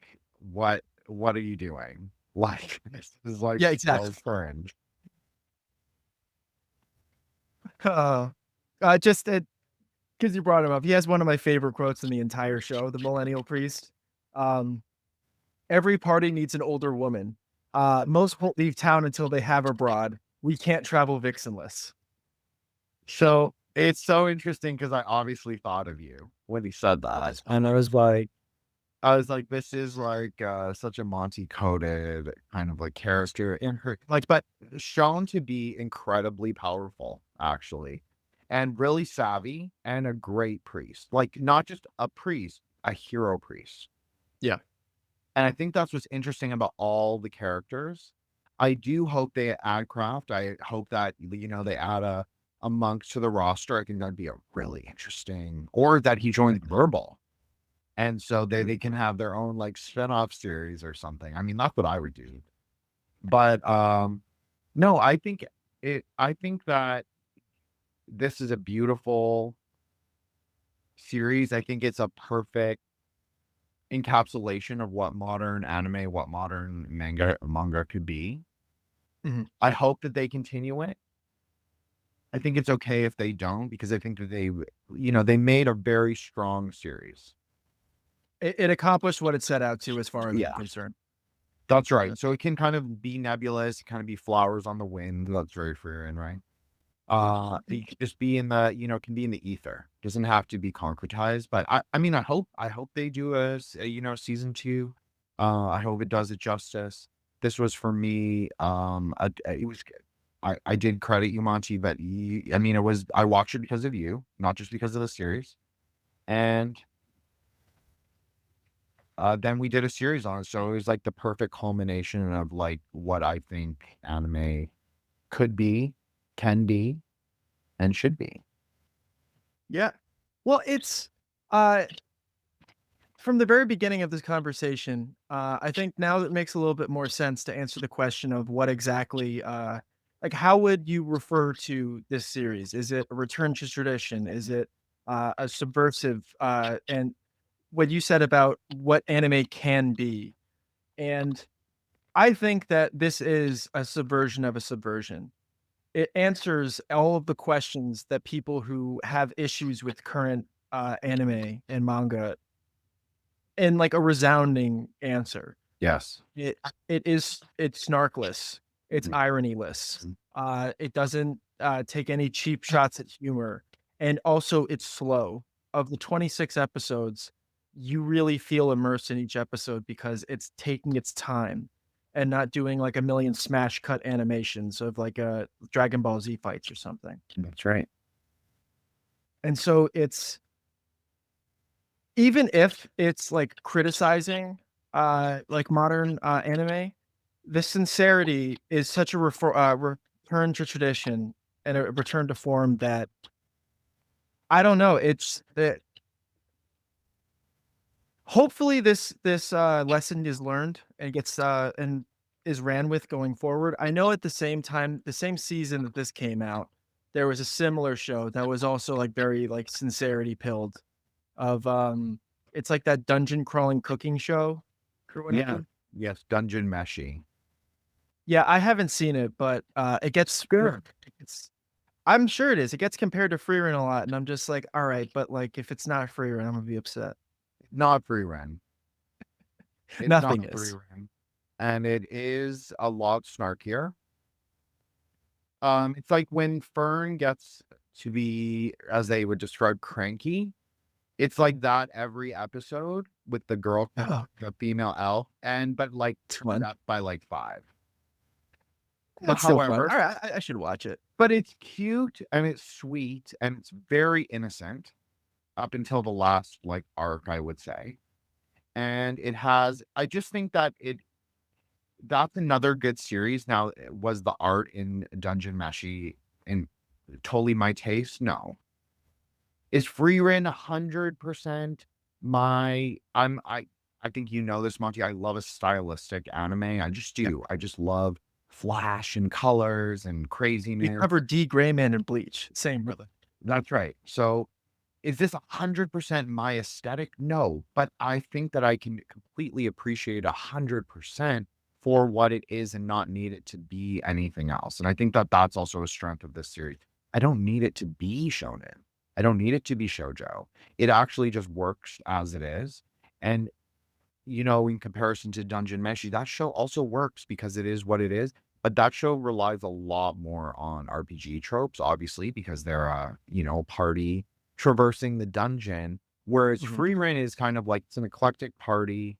what are you doing? Like, this is like, yeah, exactly. So cringe. Just because you brought him up, he has one of my favorite quotes in the entire show, the millennial priest. Every party needs an older woman. Most won't leave town until they have a broad. We can't travel vixenless. So it's so interesting because I obviously thought of you when he said that. And I was like, this is like such a Monty coded kind of like character in her, like, but shown to be incredibly powerful, actually, and really savvy and a great priest. Like, not just a priest, a hero priest. Yeah. And I think that's what's interesting about all the characters. I do hope they add craft. I hope that, they add a monk to the roster. I think that'd be a really interesting, or that he joins Verbal. And so they can have their own like spin-off series or something. I mean, that's what I would do. But no, I think that this is a beautiful series. I think it's a perfect encapsulation of what modern anime, what modern manga could be. Mm-hmm. I hope that they continue it. I think it's okay if they don't, because I think that they made a very strong series. It accomplished what it set out to, as far as I'm concerned. That's right. So it can kind of be nebulous, kind of be flowers on the wind. That's very Frieren, right? It can just be in the, can be in the ether. It doesn't have to be concretized. But I mean, I hope they do a season 2. I hope it does it justice. This was for me. It was. I did credit you, Monty, but I watched it because of you, not just because of the series. And then we did a series on it. So it was like the perfect culmination of like what I think anime could be, can be, and should be. Yeah. Well, it's from the very beginning of this conversation, I think now it makes a little bit more sense to answer the question of what exactly, like, how would you refer to this series? Is it a return to tradition? Is it a subversive? And what you said about what anime can be. And I think that this is a subversion of a subversion. It answers all of the questions that people who have issues with current anime and manga in like a resounding answer. Yes. It's snarkless, it's Mhm. ironyless. Mhm. It doesn't take any cheap shots at humor, and also it's slow. Of the 26 episodes, you really feel immersed in each episode because it's taking its time and not doing like a million smash cut animations of like a Dragon Ball Z fights or something. That's right. And so it's even if it's like criticizing like modern anime, the sincerity is such a return to tradition and a return to form that I don't know. It's that hopefully this lesson is learned and gets and is ran with going forward. I know at the same time, the same season that this came out, there was a similar show that was also like very like sincerity pilled of it's like that dungeon crawling cooking show or Yeah. whatever. Yes. Dungeon Meshi. Yeah, I haven't seen it, but it gets Good. it's I'm sure it is. It gets compared to Frieren a lot, and I'm just like, all right, but like if it's not Frieren, I'm gonna be upset. Not Frieren. It's Nothing not is. Frieren. And it is a lot snarkier. It's like when Fern gets to be, as they would describe, cranky. It's like that every episode with the girl, Oh, the female elf, but like it's turned fun. up by like 5. That's still fun. However, All right, I should watch it. but it's cute and it's sweet and it's very innocent up until the last like arc, I would say. And it has, I just think that that's another good series. Now, was the art in Dungeon Meshi in totally my taste? No. Is Frieren 100% I think you know this, Monty. I love a stylistic anime. I just do. I just love flash and colors and We craziness. covered D. Grayman and Bleach. Same, brother. That's right. So is this 100% my aesthetic? No, but I think that I can completely appreciate 100% for what it is and not need it to be anything else. And I think that that's also a strength of this series. I don't need it to be shonen. I don't need it to be shoujo. It actually just works as it is. And, in comparison to Dungeon Meshi, that show also works because it is what it is. But that show relies a lot more on RPG tropes, obviously, because they're party traversing the dungeon. Whereas Mhm. Frieren is kind of like it's an eclectic party.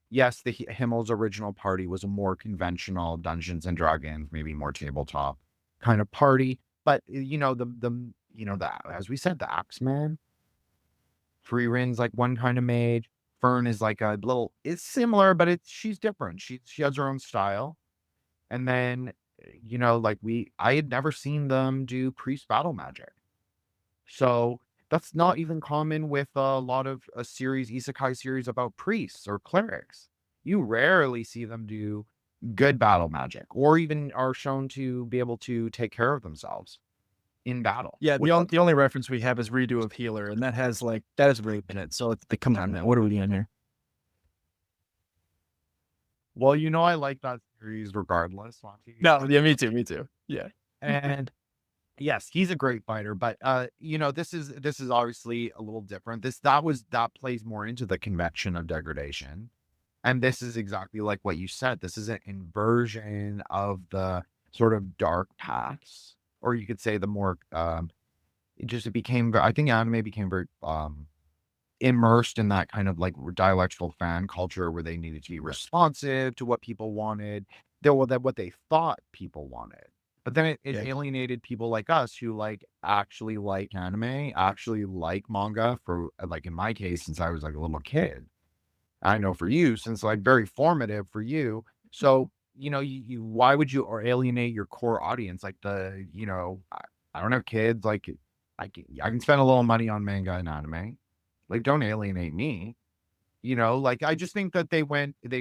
Yes, the Himmel's original party was a more conventional Dungeons and Dragons, maybe more tabletop kind of party. But as we said, the Axeman, Frieren's like one kind of mage. Fern is like a little. It's similar, but she's different. She has her own style. And then, I had never seen them do priest battle magic. So that's not even common with a lot of isekai series about priests or clerics. You rarely see them do good battle magic or even are shown to be able to take care of themselves in battle. Yeah, the only reference we have is redo of Healer, and that has rape in it. So it's like, come on, man, what are we doing here? Well, I like that series regardless, Monty. No, yeah, me too. Yeah. And yes, he's a great fighter, but this is obviously a little different. That plays more into the convention of degradation. And this is exactly like what you said. This is an inversion of the sort of dark paths, or you could say the more I think anime became very immersed in that kind of like dialectical fan culture where they needed to be responsive to what people wanted, what they thought people wanted. But then it alienated people like us who actually like anime, actually like manga for like in my case, since I was like a little kid. I know for you, since like very formative for you. So, you why would you or alienate your core audience? Like I don't have kids. Like I can spend a little money on manga and anime. Like, don't alienate me. You know, like, I just think that they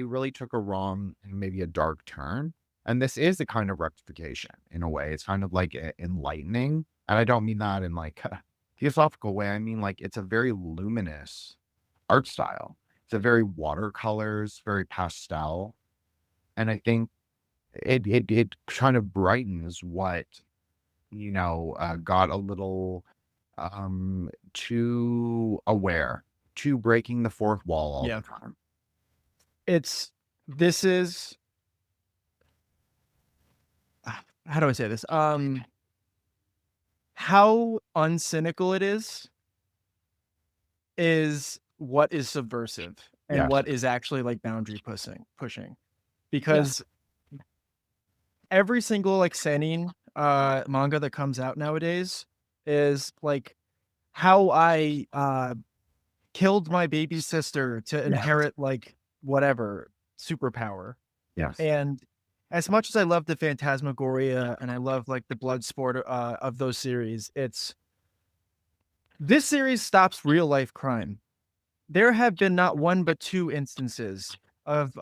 really took a wrong and maybe a dark turn. And this is a kind of rectification in a way. It's kind of like enlightening. And I don't mean that in like a theosophical way. I mean, like, it's a very luminous art style. It's a very watercolors, very pastel. And I think it kind of brightens what, got a little too aware, too breaking the fourth wall all Yeah. the time. This is, how do I say this? How uncynical it is what is subversive and Yes. what is actually like boundary pushing. Yeah. Because every single like seinen manga that comes out nowadays is like how I killed my baby sister to inherit like whatever superpower. Yes. And as much as I love the phantasmagoria and I love like the blood sport of those series, this series stops real life crime. There have been not one but two instances of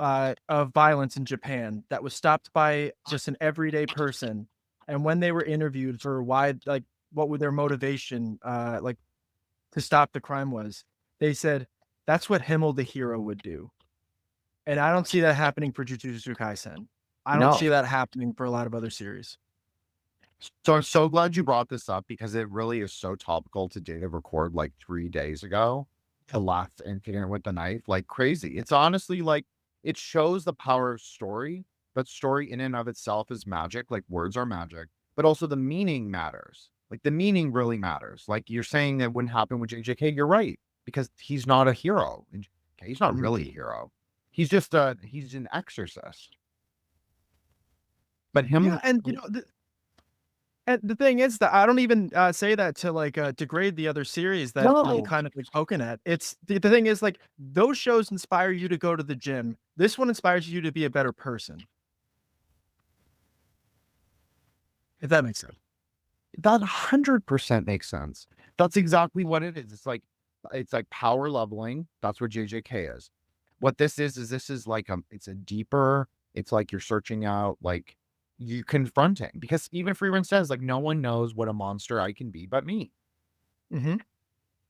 violence in Japan that was stopped by just an everyday person. And when they were interviewed for why, like, what would their motivation, like, to stop the crime was, they said that's what Himmel the hero would do. And I don't see that happening for Jujutsu Kaisen. I don't No. see that happening for a lot of other series. So I'm so glad you brought this up because it really is so topical today to record like 3 days ago. To left incident with the knife, like crazy. It's honestly like it shows the power of story, but story in and of itself is magic. Like words are magic, but also the meaning matters. Like the meaning really matters. Like you're saying that wouldn't happen with JJK. You're right because he's not a hero. He's not really a hero. He's just he's an exorcist. But him, Yeah, and and the thing is that I don't even say that to like degrade the other series that No. I'm kind of like poking at. It's the thing is like those shows inspire you to go to the gym. This one inspires you to be a better person. If that makes sense. that 100% makes sense. That's exactly what it is. It's like power leveling. That's what JJK is. What this is like it's a deeper. It's like you're searching out like you confronting because even Frieren says like no one knows what a monster I can be but me. Mm-hmm.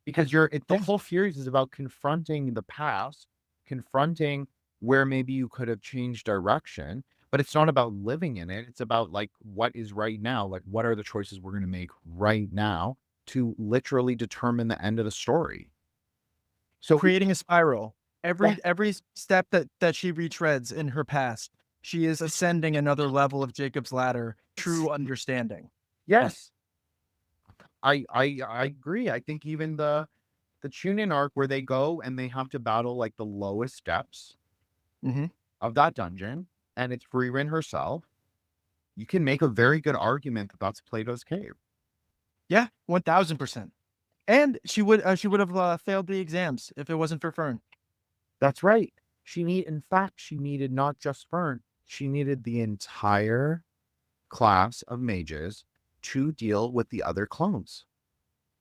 Because the whole series is about confronting the past, confronting where maybe you could have changed direction, but it's not about living in it. It's about like what is right now, like what are the choices we're going to make right now to literally determine the end of the story. So Creating a spiral. Every step that she retreads in her past, she is ascending another level of Jacob's ladder. True understanding. yes, I agree. I think even the Chunin arc where they go and they have to battle like the lowest steps Mm-hmm. of that dungeon, and it's Frieren herself. You can make a very good argument that that's Plato's cave. Yeah, 1000%. And she would have failed the exams if it wasn't for Fern. That's right. In fact, she needed not just Fern, she needed the entire class of mages to deal with the other clones,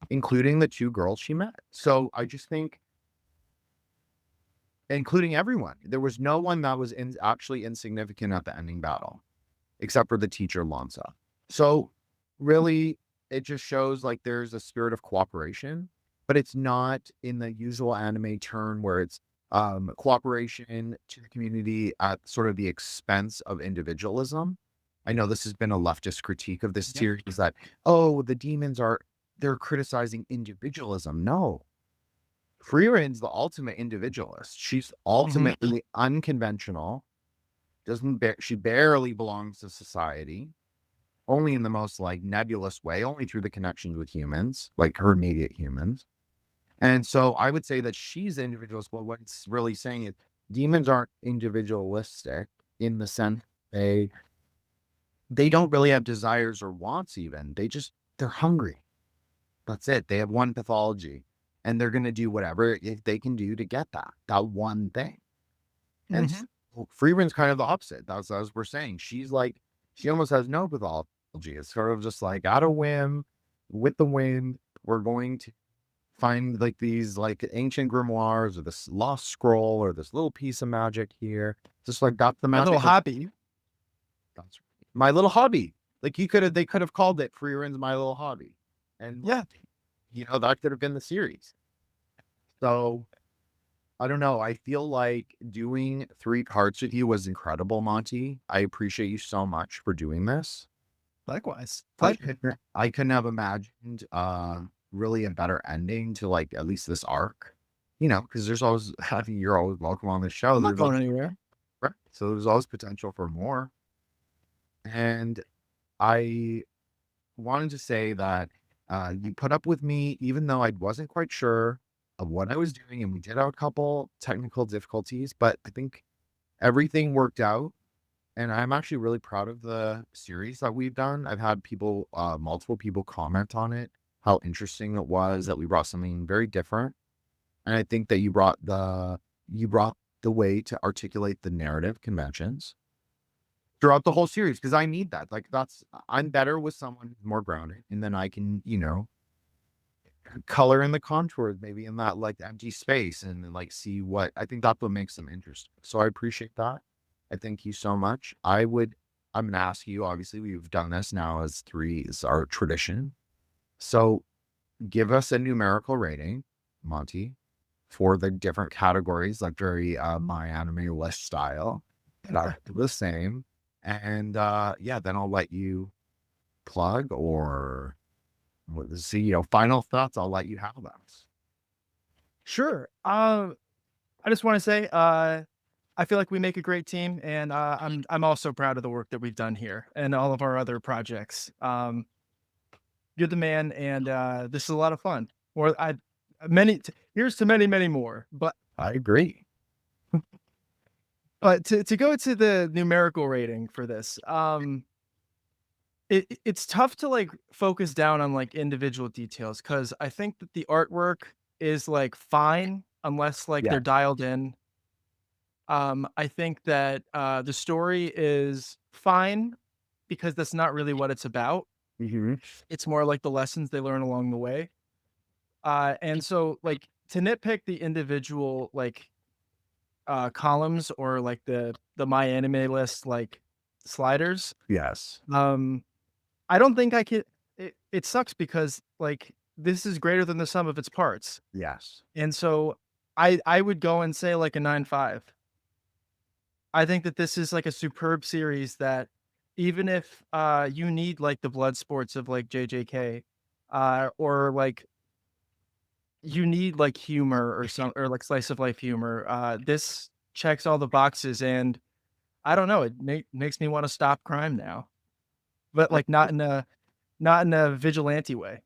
including the two girls she met. So I just think, including everyone, there was no one that was actually insignificant at the ending battle, except for the teacher Lanza. So really, it just shows like there's a spirit of cooperation, but it's not in the usual anime turn where it's cooperation to the community at sort of the expense of individualism. I know this has been a leftist critique of this series that, oh, the demons they're criticizing individualism. No. Frieren's the ultimate individualist. She's ultimately unconventional. She barely belongs to society, only in the most like nebulous way, only through the connections with humans, like her immediate humans. And so I would say that she's the individualist, but what it's really saying is demons aren't individualistic in the sense they don't really have desires or wants even. They're hungry. That's it. They have one pathology and they're going to do whatever they can do to get that one thing. And so Frieren's kind of the opposite. That's as we're saying. She's like, she almost has no pathology. It's sort of just like out of whim, with the wind, we're going to find like these like ancient grimoires or this lost scroll or this little piece of magic here. Just like got the My magic. little hobby. That's my little hobby. Like they could have called it Frieren's My Little Hobby. And Yeah. you know, that could have been the series. So I don't know. I feel like doing 3 parts with you was incredible, Monty. I appreciate you so much for doing this. Likewise. I couldn't have imagined really a better ending to like at least this arc. You know, because there's always I think you're always welcome on the show. I'm not There's going anywhere. right. So there's always potential for more. And I wanted to say that you put up with me even though I wasn't quite sure of what I was doing, and we did have a couple technical difficulties, but I think everything worked out. And I'm actually really proud of the series that we've done. I've had people, multiple people comment on it, how interesting it was that we brought something very different. And I think that you brought the way to articulate the narrative conventions throughout the whole series, because I need that. Like I'm better with someone who's more grounded, and then I can, you know, color in the contours maybe in that like empty space and then like see what I think that's what makes them interesting. So I appreciate that. I thank you so much. I'm gonna ask you, obviously we've done this now as 3 is our tradition. So give us a numerical rating, Monty, for the different categories, like very my anime list style. And I'll do the same. And yeah, then I'll let you plug or see, you know, final thoughts. I'll let you have those. Sure. I just want to say, I feel like we make a great team, and I'm also proud of the work that we've done here and all of our other projects. You're the man, and this is a lot of fun. Or here's to many, many more. But I agree. to go to the numerical rating for this, it's tough to like focus down on like individual details, because I think that the artwork is like fine unless like Yeah. they're dialed in. I think that the story is fine because that's not really what it's about. It's more like the lessons they learn along the way. And so like to nitpick the individual like columns or like the my anime list like sliders, Yes. I don't think I could. It sucks because like this is greater than the sum of its parts, Yes. and so I would go and say like a 9.5. I think that this is like a superb series that even if you need like the blood sports of like JJK, or like you need like humor or some or like slice of life humor, this checks all the boxes, and I don't know, it makes me want to stop crime now, but like not in a vigilante way.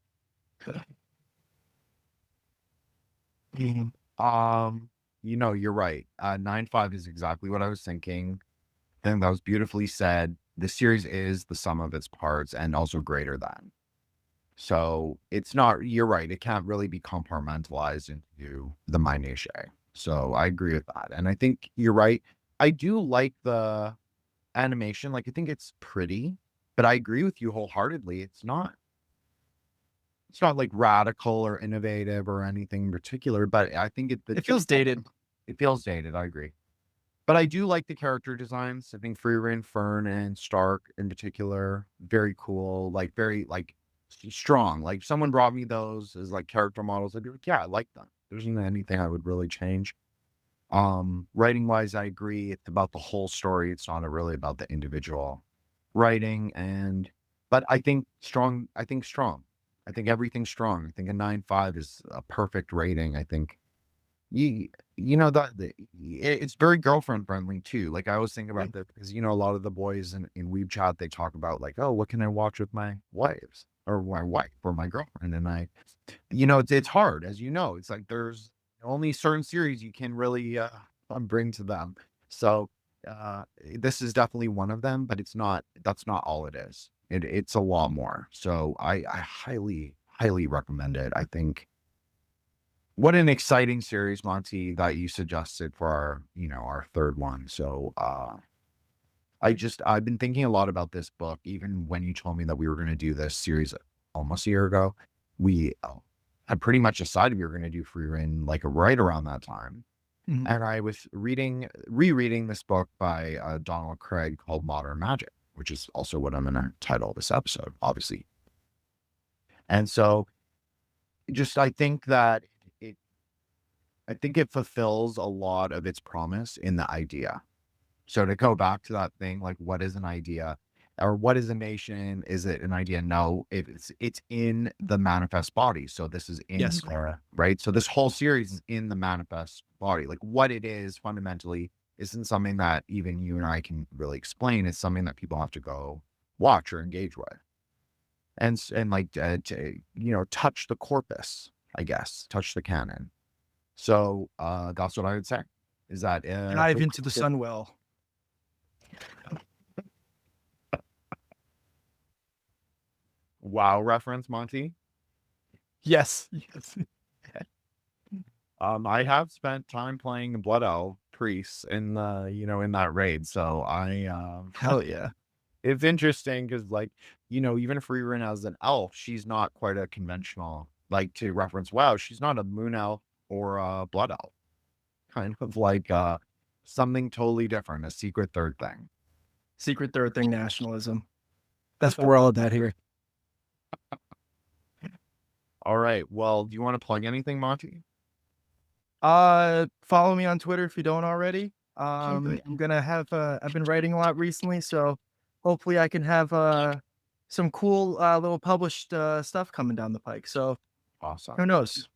You know, you're right. 9.5 is exactly what I was thinking. I think that was beautifully said. The series is the sum of its parts and also greater than. So it's not, you're right. It can't really be compartmentalized into the minutiae. So I agree with that. And I think you're right. I do like the animation. Like, I think it's pretty, but I agree with you wholeheartedly. It's not like radical or innovative or anything in particular, but I think It feels dated. It feels dated. I agree. But I do like the character designs. I think Frieren, Fern, and Stark in particular, very cool, like very like strong. Like if someone brought me those as like character models, I'd be like, yeah, I like them. There isn't anything I would really change. Writing wise, I agree. It's about the whole story. It's not really about the individual writing. But I think strong. I think everything's strong. I think a 9.5 is a perfect rating. I think you know that it's very girlfriend friendly too. Like I always think about that because you know a lot of the boys in Weeb chat they talk about like, oh, what can I watch with my wives or my wife or my girlfriend? And you know, it's hard, as you know. It's like there's only certain series you can really bring to them. So this is definitely one of them, but that's not all it is. It's a lot more. So I highly recommend it. I think what an exciting series, Monty, that you suggested for our third one. So I've been thinking a lot about this book, even when you told me that we were going to do this series almost a year ago. had pretty much decided we were going to do Frieren like right around that time. Mhm. And I was rereading this book by Donald Kraig called Modern Magic, which is also what I'm going to title this episode, obviously. And so just, I think it fulfills a lot of its promise in the idea. So to go back to that thing, like, what is an idea or what is a nation? Is it an idea? No, it's in the manifest body. So this is in Yes. there, right? So this whole series is in the manifest body. Like, what it is fundamentally isn't something that even you and I can really explain. It's something that people have to go watch or engage with. And like, to, touch the corpus, I guess, touch the canon. So that's what I would say, is that Dive into the sun well. WoW reference, Monty. Yes. Yes. I have spent time playing Blood Elf priests in the, in that raid. So Hell yeah. it's interesting because, like, even Frieren as an elf, she's not quite a conventional, like, to reference WoW, she's not a moon elf or a blood elf. Kind of like something totally different, a secret third thing. Secret Third Thing Nationalism. That's what we're all about here. All right. Well, do you want to plug anything, Monty? Follow me on Twitter if you don't already. I'm gonna have I've been writing a lot recently, so hopefully I can have some cool little published stuff coming down the pike. So Awesome. who knows?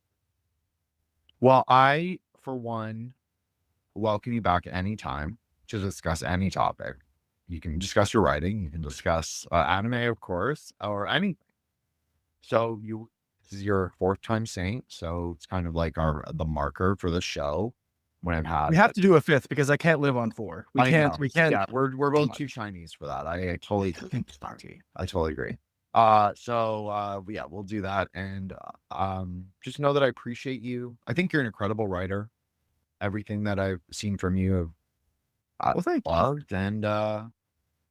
Well, I, for one, welcome you back anytime to discuss any topic. You can discuss your writing. You can discuss anime, of course, or anything. So this is your fourth time saying, so it's kind of like the marker for the show. When I've had, We have to do a fifth because I can't live on 4. We can't. Yeah, we're both too Chinese for that. I totally agree. So yeah, we'll do that. And just know that I appreciate you. I think you're an incredible writer. Everything that I've seen from you, Well, thank you. loved, and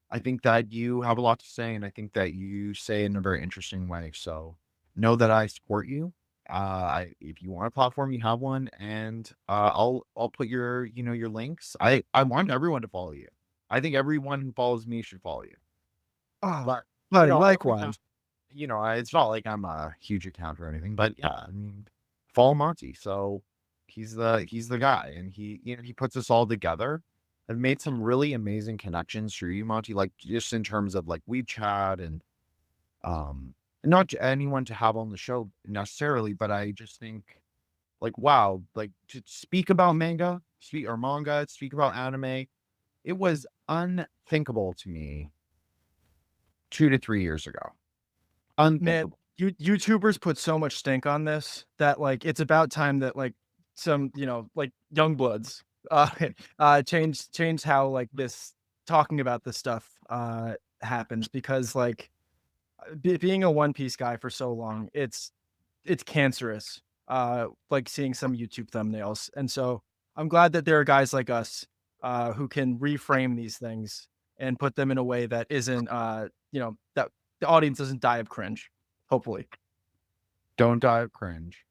I think that you have a lot to say, and I think that you say it in a very interesting way. So know that I support you. If you want a platform, you have one, and I'll put your your links. I want everyone to follow you. I think everyone who follows me should follow you. Oh, But buddy, I likewise. it's not like I'm a huge account or anything, but yeah, I mean, follow Monty. So he's the guy, and he puts us all together. I've made some really amazing connections through you, Monty, like, just in terms of, like, we've chat and not anyone to have on the show necessarily, but I just think, like, wow, like, to speak about manga, speak about anime, it was unthinkable to me 2 to 3 years ago. Man, Unthinkable. YouTubers put so much stink on this that, like, it's about time that, like, some, like, young bloods change how, like, this talking about this stuff happens, because, like, being a One Piece guy for so long, it's cancerous, like, seeing some YouTube thumbnails. And so I'm glad that there are guys like us who can reframe these things and put them in a way that isn't that the audience doesn't die of cringe, hopefully. Don't die of cringe.